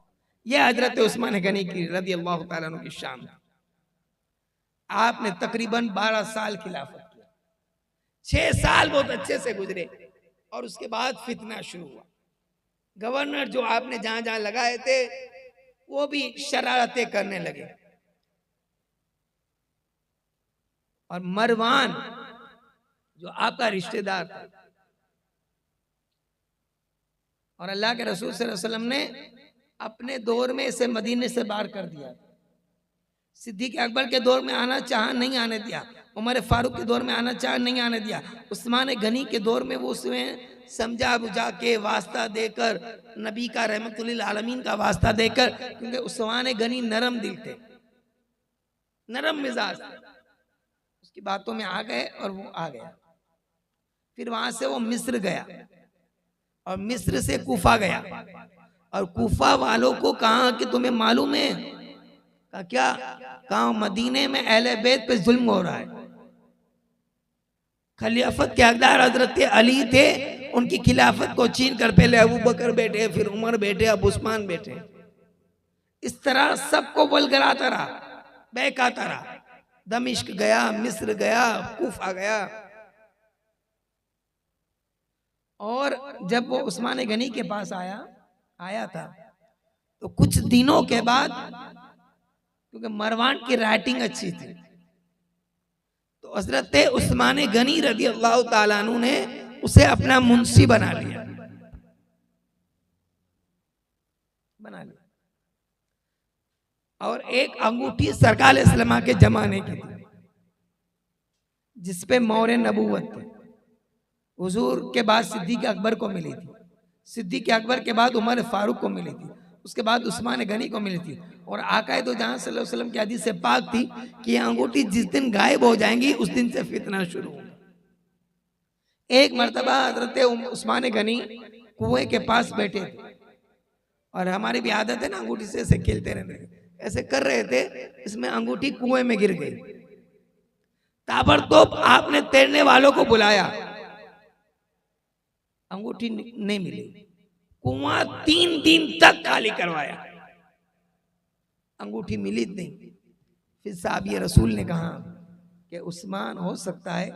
यह हजरत उस्मान गनी की रज़ी अल्लाह तआला अन्हु की शान। आपने तकरीबन 12 साल खिलाफत किया। 6 साल बहुत अच्छे से गुजरे और उसके बाद फितना शुरू हुआ। गवर्नर जो आपने जहां जहां लगाए थे वो भी शरारतें करने लगे, और मरवान जो आपका रिश्तेदार था, और अल्लाह के रसूल सल्लल्लाहु अलैहि वसल्लम ने अपने दौर में इसे मदीने से बाहर कर दिया। सिद्दीक अकबर के दौर में आना चाहा, नहीं आने दिया। उमर फारूक के दौर में आना चाहा, नहीं आने दिया। उस्मान गनी के दौर में वो उसमें समझा बुझा के वास्ता देकर, नबी का रहमतुल्लिल आलमीन का वास्ता देकर, क्योंकि उस्मान गनी नरम दिल थे, नरम मिजाज, उसकी बातों में आ गए और वो आ गया। फिर वहां से वो मिस्र गया और मिस्र से कूफा गया, और कूफा वालों को कहा कि तुम्हें मालूम है का क्या? कहा मदीने में अहले बैत पे जुल्म हो रहा है। खिलाफत के हकदार हजरत अली थे, उनकी खिलाफत को छीन कर पहले अबू बकर बैठे, फिर उमर बैठे, अब उस्मान बैठे। इस तरह सबको बलगराता रहा, बहकाता रहा। दमिश्क गया, मिस्र गया, कूफा गया। और जब वो उस्मान गनी के पास आया था, तो कुछ दिनों के बाद, क्योंकि मरवान की राइटिंग अच्छी थी, तो हजरत उस्मान गनी रज़ी अल्लाह ताला अन्हु ने उसे अपना मुंशी बना लिया। और एक अंगूठी सरकार इस्लामा के जमाने की थी, जिसपे मोहर नबूवत थे। हुजूर के बाद सिद्दीक अकबर को मिली थी, सिद्दीक अकबर के बाद उमर फारूक को मिली थी, उसके बाद उस्मान गनी को मिली थी। और आका दो जहां सल्लल्लाहु अलैहि वसल्लम की हदीस से पाक थी कि यह अंगूठी जिस दिन गायब हो जाएंगी उस दिन से फितना शुरू होगा। एक मर्तबा हजरत उस्मान गनी कुएं के पास बैठे थे, और हमारी भी आदत है ना अंगूठी से ऐसे खेलते रहने, ऐसे कर रहे थे, इसमें अंगूठी कुएं में गिर गई। ताबड़तोड़ आपने तैरने वालों को बुलाया, अंगूठी नहीं मिली। कुआं 3 दिन तक खाली करवाया, अंगूठी मिली नहीं। फिर साहबी रसूल ने कहा कि उस्मान हो सकता है,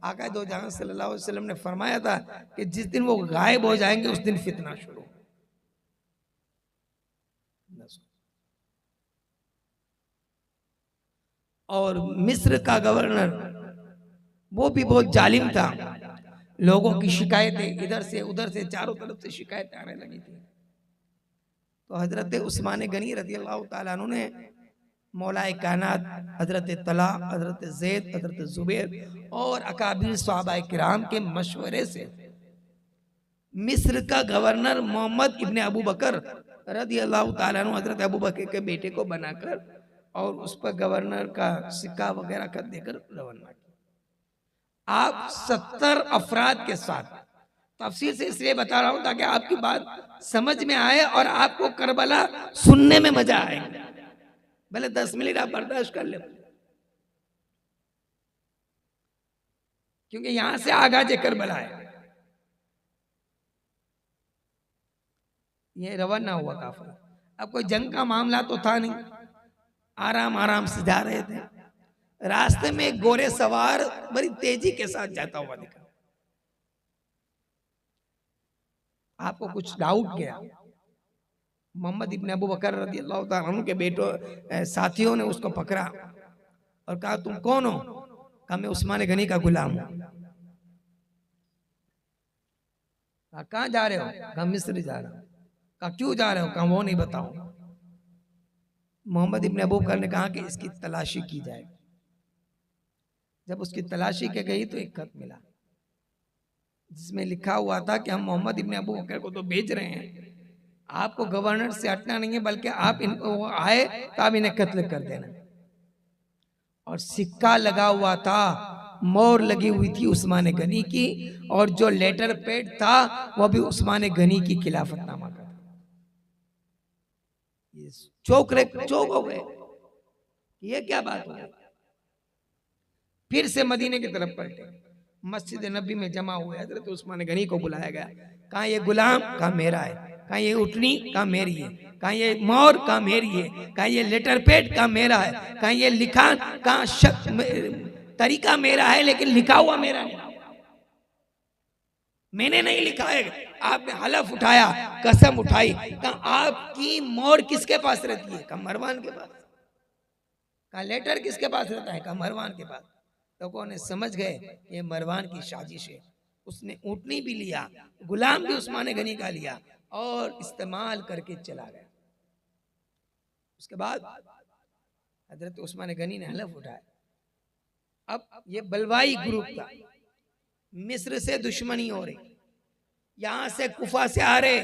आका दो जहां सल्लल्लाहु अलैहि वसल्लम ने फरमाया था कि जिस दिन वो गायब हो जाएंगे उस दिन फितना शुरू। और मिस्र का गवर्नर वो भी बहुत जालिम था, लोगों की शिकायतें इधर से उधर से चारों तरफ से शिकायतें आने लगी थी। तो हजरत उस्मान गनी रज़ी अल्लाह ताला अन्हु ने मौलाए कायनात हजरत तला, हजरत ज़ैद, हजरत जुबैर और अकाबिर सहाबाए किराम के मशवरे से मिस्र का गवर्नर मोहम्मद इब्ने अबू बकर रज़ी अल्लाह ताला अन्हु हजरत अबू बकर के बेटे को बनाकर और उस पर गवर्नर का सिक्का वगैरह कर देकर रवाना किया। आप 70 अफराद के साथ, तफसील से इसलिए बता रहा हूं ताकि आपकी बात समझ में आए और आपको करबला सुनने में मजा आए। भले 10 मिनट आप बर्दाश्त कर ले, क्योंकि यहां से आगाज करबला है। ये रवाना हुआ काफिला। अब कोई जंग का मामला तो था नहीं, आराम आराम से जा रहे थे। रास्ते में एक गोरे सवार बड़ी तेजी के साथ जाता हुआ दिखा। आपको कुछ डाउट गया, मोहम्मद इब्ने अबू बकर रज़ी अल्लाह तआला अन्हु के बेटों साथियों ने उसको पकड़ा और कहा तुम कौन हो? कहा मैं उस्मान गनी का गुलाम हूं। कहाँ जा रहे हो? कहा मिस्र जा रहा हूं। कहा क्यों जा रहे हो? कहा वो नहीं बताऊं। मोहम्मद इब्ने अबू बकर ने कहा कि इसकी तलाशी की जाए। जब उसकी तलाशी के गई तो एक खत मिला जिसमें लिखा हुआ था कि हम मोहम्मद इब्ने अबू बकर को तो भेज रहे हैं, आपको गवर्नर से हटना नहीं है, बल्कि आप इनको आए तो आप इन्हें कत्ल कर देना। और सिक्का लगा हुआ था, मोहर लगी हुई थी उस्मान गनी की, और जो लेटर पैड था वो भी उस्मान गनी की खिलाफतनामा का। चौक हो गए, ये क्या बात है। फिर से मदीने की तरफ पलटे, मस्जिद नबी में जमा हुए। हजरत उस्मान गनी को बुलाया गया। कहा ये गुलाम? कहा मेरा है। कहा ये उठनी? कहा मेरी है। कहा ये मोहर? कहा मेरी है। कहा ये लेटर पैड? कहा मेरा है। कहा ये लिखान? कहा तरीका मेरा है, लेकिन लिखा हुआ मेरा नहीं, मैंने नहीं लिखा है। आपने हलफ उठाया, कसम उठाई। कहा आपकी मोहर किसके पास रहती है? कहा मरवान के पास। कहा लेटर किसके पास रहता है? कहा मरवान के पास। लोगों ने समझ गए ये मरवान की साजिश है। उसने ऊँटनी भी लिया, गुलाम भी उस्मान गनी का लिया और इस्तेमाल करके चला गया। उसके बाद हजरत उस्मान गनी ने हलफ उठाया। अब ये बलवाई ग्रुप था, मिस्र से दुश्मनी हो रही, यहां से कुफा से आ रहे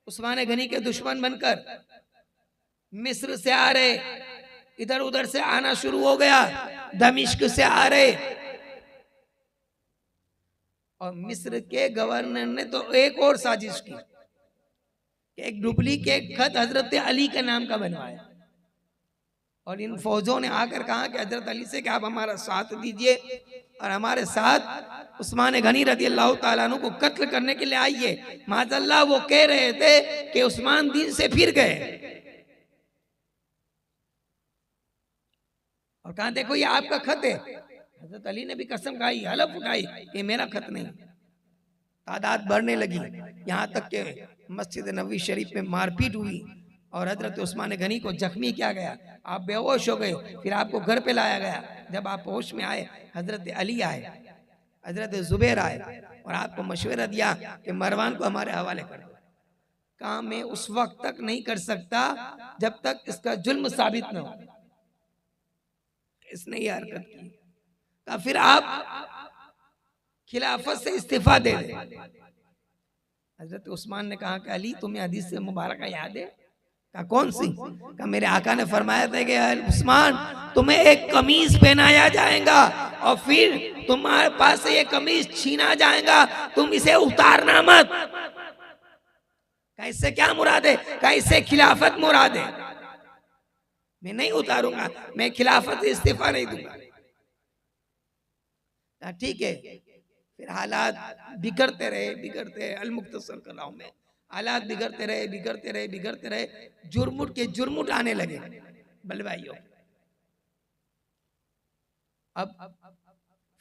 उस्मान गनी के दुश्मन बनकर, मिस्र से आ रहे, इधर उधर से आना शुरू हो गया, दमिश्क से आ रहे। और मिस्र के गवर्नर ने तो एक और साजिश की, एक डुप्लीकेट खत हजरत अली के नाम का बनवाया और इन फौजों ने आकर कहा कि हजरत अली से कि आप हमारा साथ दीजिए और हमारे साथ उस्मान गनी रज़ी अल्लाह ताला अन्हु को कत्ल करने के लिए आइए। माज़अल्लाह वो कह रहे थे कि उस्मान दीन से फिर गए और कहा देखो ये आपका खत है। हजरत अली ने भी कसम खाई, हलफ उठाई, ये मेरा खत नहीं। तादाद बढ़ने लगी, यहाँ तक के मस्जिद नबवी शरीफ में मारपीट हुई और हजरत उस्मान गनी को जख्मी किया गया। आप बेहोश हो गए, फिर आपको घर पे लाया गया। जब आप होश में आए, हजरत अली आए, हजरत जुबैर आए और आपको मशवरा दिया कि मरवान को हमारे हवाले कर दो। काम मैं उस वक्त तक नहीं कर सकता जब तक इसका जुल्म साबित न हो। इसने ये हरकत की, तो फिर आप खिलाफत से इस्तीफा दे दे। हजरत उस्मान ने कहा कि अली तुम्हें हदीस से मुबारक याद है? कहा कौन सी? कहा मेरे आका ने फरमाया था कि उस्मान तुम्हें एक कमीज पहनाया जाएगा और फिर तुम्हारे पास से ये कमीज छीना जाएगा, तुम इसे उतारना मत। कहा इससे क्या मुराद है? कहा इससे खिलाफत मुराद है। मैं नहीं उतारूंगा, मैं खिलाफत से इस्तीफा नहीं दूंगा। ठीक है, फिर हालात बिगड़ते रहे, अल-मुख्तसर कर रहा हूं मैं, हालात बिगड़ते रहे, जुर्मुट के जुर्मुट आने लगे बलवाइयों। अब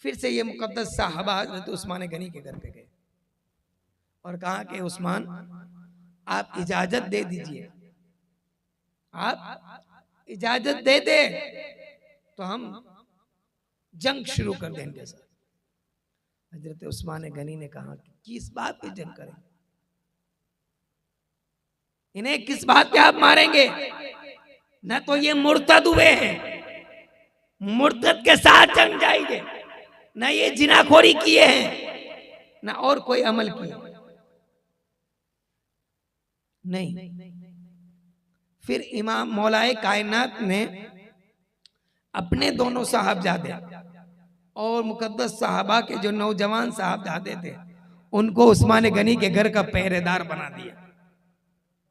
फिर से ये मुकद्दस साहबा हज़रत उस्मान गनी के घर पे गए और कहा कि उस्मान आप इजाजत दे दीजिए, आप इजाजत दे दे तो हम जंग शुरू कर दें इनके साथ। हजरत उस्मान गनी ने कहा कि किस बात पे जंग करें, इन्हें किस बात पे आप मारेंगे? न तो ये मुर्तद हुए हैं, मुर्तद के साथ जंग जाएंगे, न ये जिनाखोरी किए हैं, न और कोई अमल किए नहीं। फिर इमाम मौलाए कायनात ने अपने दोनों साहबजादे और मुकद्दस साहबा के जो नौजवान साहबजादे थे उनको उस्मान गनी के घर का पहरेदार बना दिया।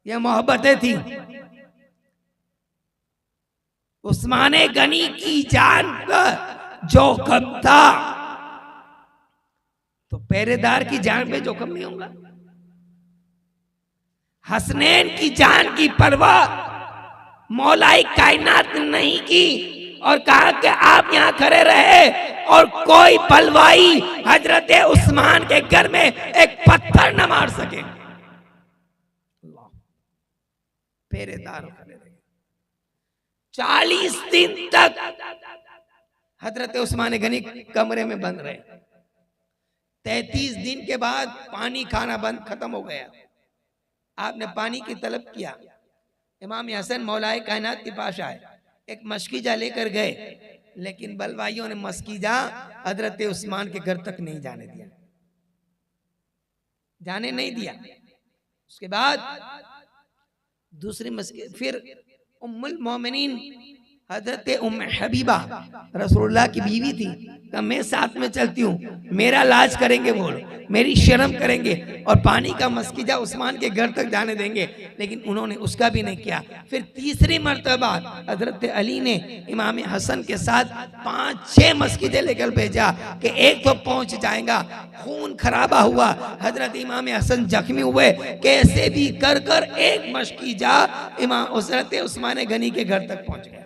यह मोहब्बतें थी। उस्मान गनी की जान का जोखम था तो पहरेदार की जान पे जोखम नहीं होगा। हसनैन की जान की परवाह मौलाई कायनात नहीं की और कहा कि आप यहां खड़े रहे और कोई पलवाई हजरत उस्मान के घर में एक पत्थर न मार सके। पहरेदार खड़े रहे 40 दिन तक। हजरत उस्मान गनी कमरे में बंद रहे। 33 दिन के बाद पानी खाना बंद खत्म हो गया। आपने पानी की तलब किया। इमाम हसन मौलाए कायनात के पास आए, एक मस्कीजा लेकर गए, लेकिन बलवाइयों ने मस्कीजा हजरत उस्मान के घर तक नहीं जाने दिया, जाने नहीं दिया। उसके बाद दूसरी मस्की, फिर उम्मुल मोमिनीन हजरत उम्म हबीबा रसूलुल्लाह की बीवी थी, कहा मैं साथ में चलती हूँ, मेरा लाज करेंगे वो, मेरी शर्म करेंगे और पानी का मस्कीजा उस्मान के घर तक जाने देंगे, लेकिन उन्होंने उसका भी नहीं किया। फिर तीसरी मर्तबा हजरत अली ने इमाम हसन के साथ 5-6 मस्कीजे लेकर भेजा कि एक तो पहुंच जाएगा। खून खराबा हुआ, हजरत इमाम हसन जख्मी हुए, कैसे भी कर कर एक मस्कीजा इमाम हजरत उस्मान गनी के घर तक पहुंच गया।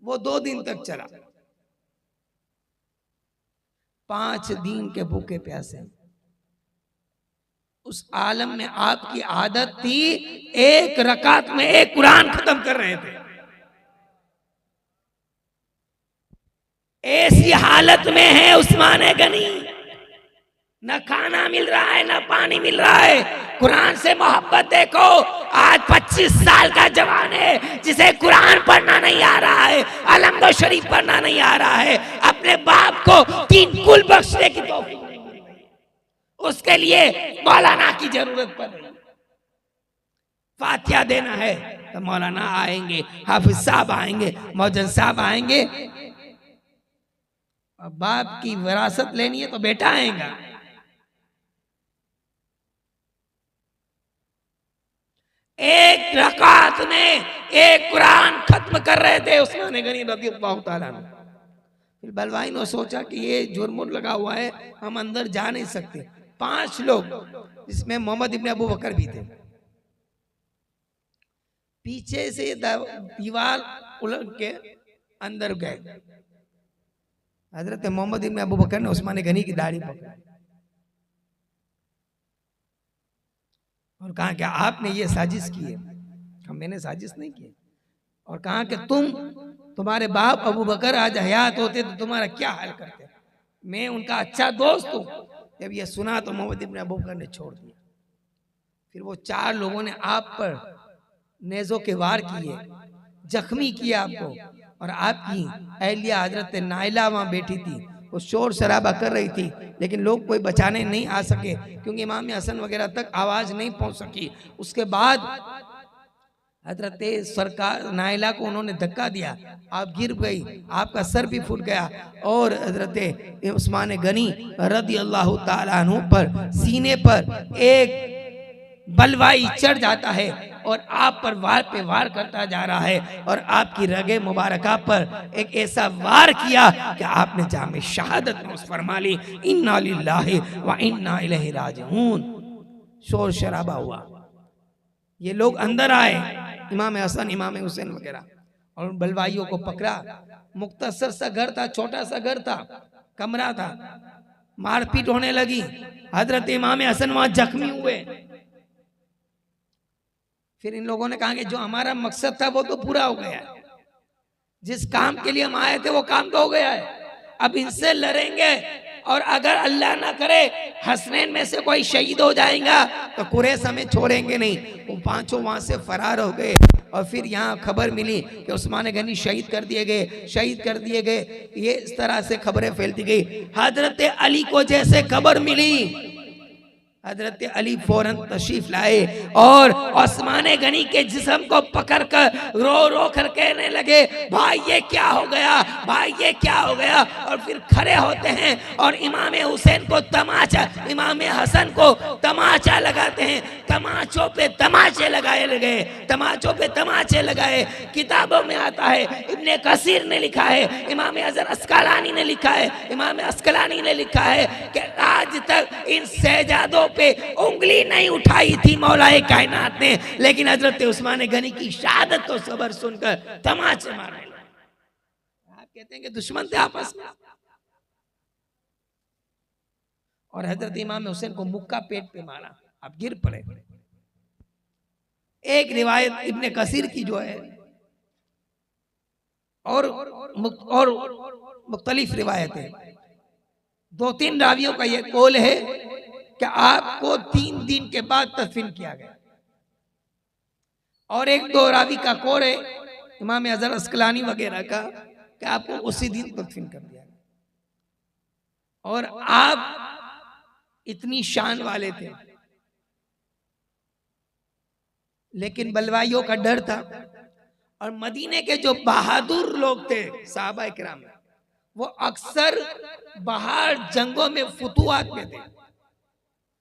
वो 2 दिन तक चला। 5 दिन के भूखे प्यासे। उस आलम में आपकी आदत थी एक रकात में एक कुरान खत्म कर रहे थे। ऐसी हालत में है उस्मान गनी, न खाना मिल रहा है न पानी मिल रहा है। कुरान से मोहब्बत देखो, आज 25 साल का जवान है जिसे कुरान पढ़ना नहीं आ रहा है, अलहम्दुलिल्लाह शरीफ पढ़ना नहीं आ रहा है, अपने बाप को 3 कुल बख्शने की तौफीक नहीं मिली, उसके लिए मौलाना की जरूरत पड़ रही। फातिहा देना है तो मौलाना आएंगे, हाफिज साहब आएंगे, मौजन साहब आएंगे। और बाप की विरासत लेनी है तो बेटा आएगा। एक रकात में एक कुरान खत्म कर रहे थे उस्मान गनी रज़ियल्लाहु ताला अन्हु। फिर बलवाई ने सोचा कि ये जुर्मुन लगा हुआ है, हम अंदर जा नहीं सकते। 5 लोग, जिसमें मोहम्मद इब्ने अबू बकर भी थे, पीछे से दीवार उलट के अंदर गए। हजरत मोहम्मद इब्ने अबू बकर ने उस्मान गनी की दाढ़ी पकड़ी और कहा कि आपने ये साजिश की है। हम मैंने साजिश नहीं की। और कहा कि तुम्हारे बाप अबू बकर आज हयात होते तो तुम्हारा क्या हाल करते। मैं उनका अच्छा दोस्त हूं। जब ये सुना तो मोहम्मद इब्ने अबू बकर ने छोड़ दिया। फिर वो 4 लोगों ने आप पर नेज़ों के वार किए, जख्मी किया आपको। और आपकी अहलिया हजरत नाइला वहां बैठी थी, वो शोर शराबा कर रही थी, लेकिन लोग कोई बचाने नहीं आ सके क्योंकि इमाम हसन वगैरह तक आवाज नहीं पहुंच सकी। उसके बाद हजरत सरकार नाइला को उन्होंने धक्का दिया, आप गिर गई, आपका सर भी फूट गया। और हजरत उस्मान गनी रज़ियल्लाहु ताला अन्हु पर सीने पर एक बलवाई चढ़ जाता है और आप पर वार पे वार करता जा रहा है। और आपकी रगे मुबारका पर एक ऐसा वार किया कि आपने जामे शहादत में उस फरमा ली, इन्ना लिल्लाहि व इन्ना इलैहि राजिऊन। शोर शराबा हुआ। ये लोग अंदर आए, इमाम हसन इमाम हुसैन वगैरह, और बलवाइयों को पकड़ा। मुख्तसर सा घर था, छोटा सा घर था, कमरा था। मारपीट होने लगी। हजरत इमाम हसन वहां जख्मी हुए। फिर इन लोगों ने कहा कि जो हमारा मकसद था वो तो पूरा हो गया है, जिस काम के लिए हम आए थे वो काम तो हो गया है, अब इनसे लड़ेंगे। और अगर अल्लाह ना करे हसनैन में से कोई शहीद हो जाएगा तो कुरैश हमें छोड़ेंगे नहीं। वो 5 वहां से फरार हो गए। और फिर यहाँ खबर मिली कि उस्मान गनी शहीद कर दिए गए, शहीद कर दिए गए। ये इस तरह से खबरें फैलती गई। हजरत अली को जैसे खबर मिली, हजरत अली फौरन तशरीफ लाए और उस्मान गनी के जिस्म को पकड़कर रो रो कर कहने लगे, भाई ये क्या हो गया, भाई ये क्या हो गया। और फिर खड़े होते हैं और इमाम हुसैन को तमाचा, इमाम हसन को तमाचा लगाते हैं। तमाचों पे तमाचे लगाए लगे, तमाचों पे तमाचे लगाए। किताबों में आता है, इब्ने कसीर ने लिखा है, इमाम अजहर अस्कलानी ने लिखा है, इमाम अस्कलानी ने लिखा है कि आज तक इन शहजादों पे उंगली नहीं उठाई थी मौलाए कायनात ने, लेकिन हजरत उस्मान गनी की शहादत को खबर सुनकर तमाचे मारने लगे। आप कहते हैं कि दुश्मन थे आपस में। और हजरत इमाम हुसैन को मुक्का पेट पे मारा, आप गिर पड़े। एक रिवायत इब्ने कसीर की जो है और मुख्तलिफ रिवायत है, 2-3 रावियों का यह कौल है कि आपको 3 दिन के बाद तदफीन किया गया। और 1-2 रावी का कौल है इमाम अजहर अस्कलानी वगैरह का कि आपको उसी दिन तदफीन कर दिया गया। और आप इतनी शान वाले थे, लेकिन बलवाइयों का डर था। और मदीने के जो बहादुर लोग थे सहाबा इकराम, वो अक्सर बाहर जंगों में फुतुहात में थे,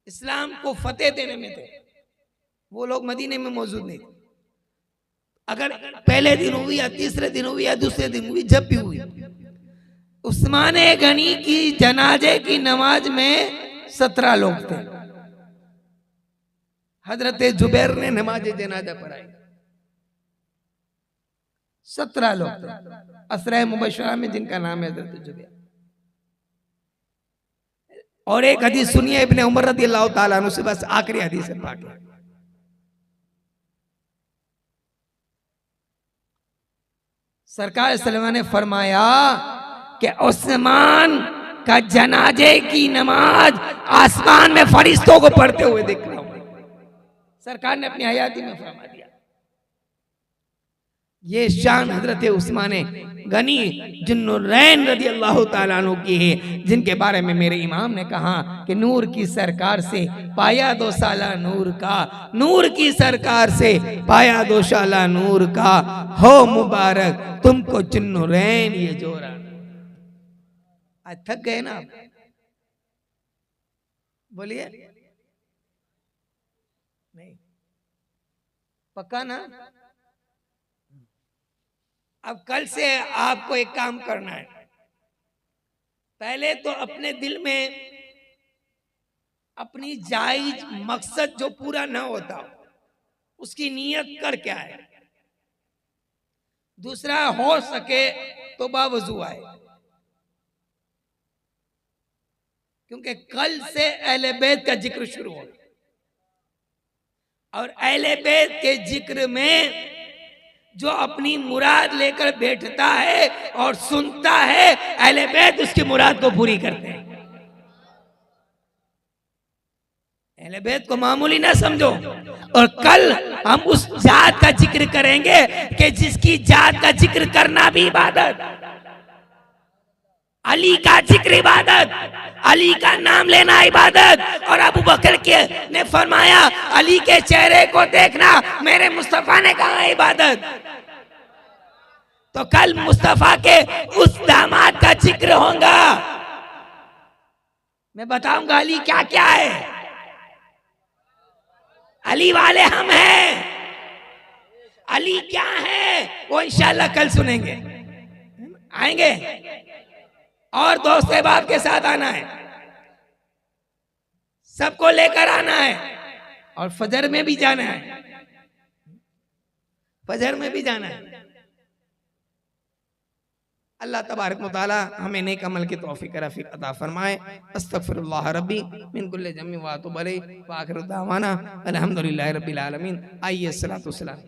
इस्लाम को फतेह देने में थे। वो लोग मदीने में मौजूद नहीं थे। अगर पहले दिन हुई या तीसरे दिन हुई या दूसरे दिन हुई, जब भी हुई, उस्मान गनी की जनाजे की नमाज में 17 लोग थे। हजरत जुबैर ने नमाज जनाजा पढ़ाई, 17 लोग थे। असरा मुबशरा में जिनका नाम है हजरत जुबैर। और एक हदीस सुनिए इब्ने उमर रज़ियल्लाहु ताला अन्हु से, बस आखिरी हदीस है पाक है। सरकार सल्लल्लाहु ने फरमाया कि उस्मान का जनाजे की नमाज आसमान में फरिश्तों को पढ़ते हुए देख रहा हूं। सरकार ने अपनी हयाती में फरमा दिया। ये शान हजरत उस्मान गनी जुन्नुरैन रज़ी अल्लाह ताला अन्हु की है, जिनके बारे में मेरे इमाम ने कहा कि नूर की सरकार से पाया 2 साला नूर का, नूर की सरकार से पाया 2 साला नूर का, हो मुबारक तुमको जुन्नुरैन ये जोरा। आज थक गए ना आप? बोलिए नहीं, पक्का ना? अब कल से आपको एक काम करना है। पहले तो अपने दिल में अपनी जायज मकसद जो पूरा ना होता उसकी नीयत कर क्या है। दूसरा, हो सके तो बावजू आए, क्योंकि कल से अहले बैत का जिक्र शुरू होगा और अहले बैत के जिक्र में जो अपनी मुराद लेकर बैठता है और सुनता है, अहले बैत उसकी मुराद को पूरी करते हैं। अहले बैत को मामूली ना समझो। और कल हम उस जात का जिक्र करेंगे कि जिसकी जात का जिक्र करना भी इबादत, अली का जिक्र इबादत, अली का नाम लेना इबादत। और अबू बकर के ने फरमाया अली के चेहरे को देखना मेरे मुस्तफा ने कहा इबादत। तो कल मुस्तफा के उस दामाद का जिक्र होगा। मैं बताऊंगा अली क्या क्या है। अली वाले हम हैं, अली क्या है वो इंशाल्लाह कल सुनेंगे। आएंगे और दोस्त अहबाब के साथ आना है, सबको लेकर आना है और फजर में भी जाना है, फजर में भी जाना है। अल्लाह तबारक व तआला हमें नेक अमल की तौफीक रफीक अता फरमाए। अस्तगफिरुल्लाह रब्बी मिन कुल्लि ज़म्बिन व अतूबु इलैहि व आखिरु दावाना अल्हम्दुलिल्लाहि रब्बिल आलमीन। आइए सलातो सलाम।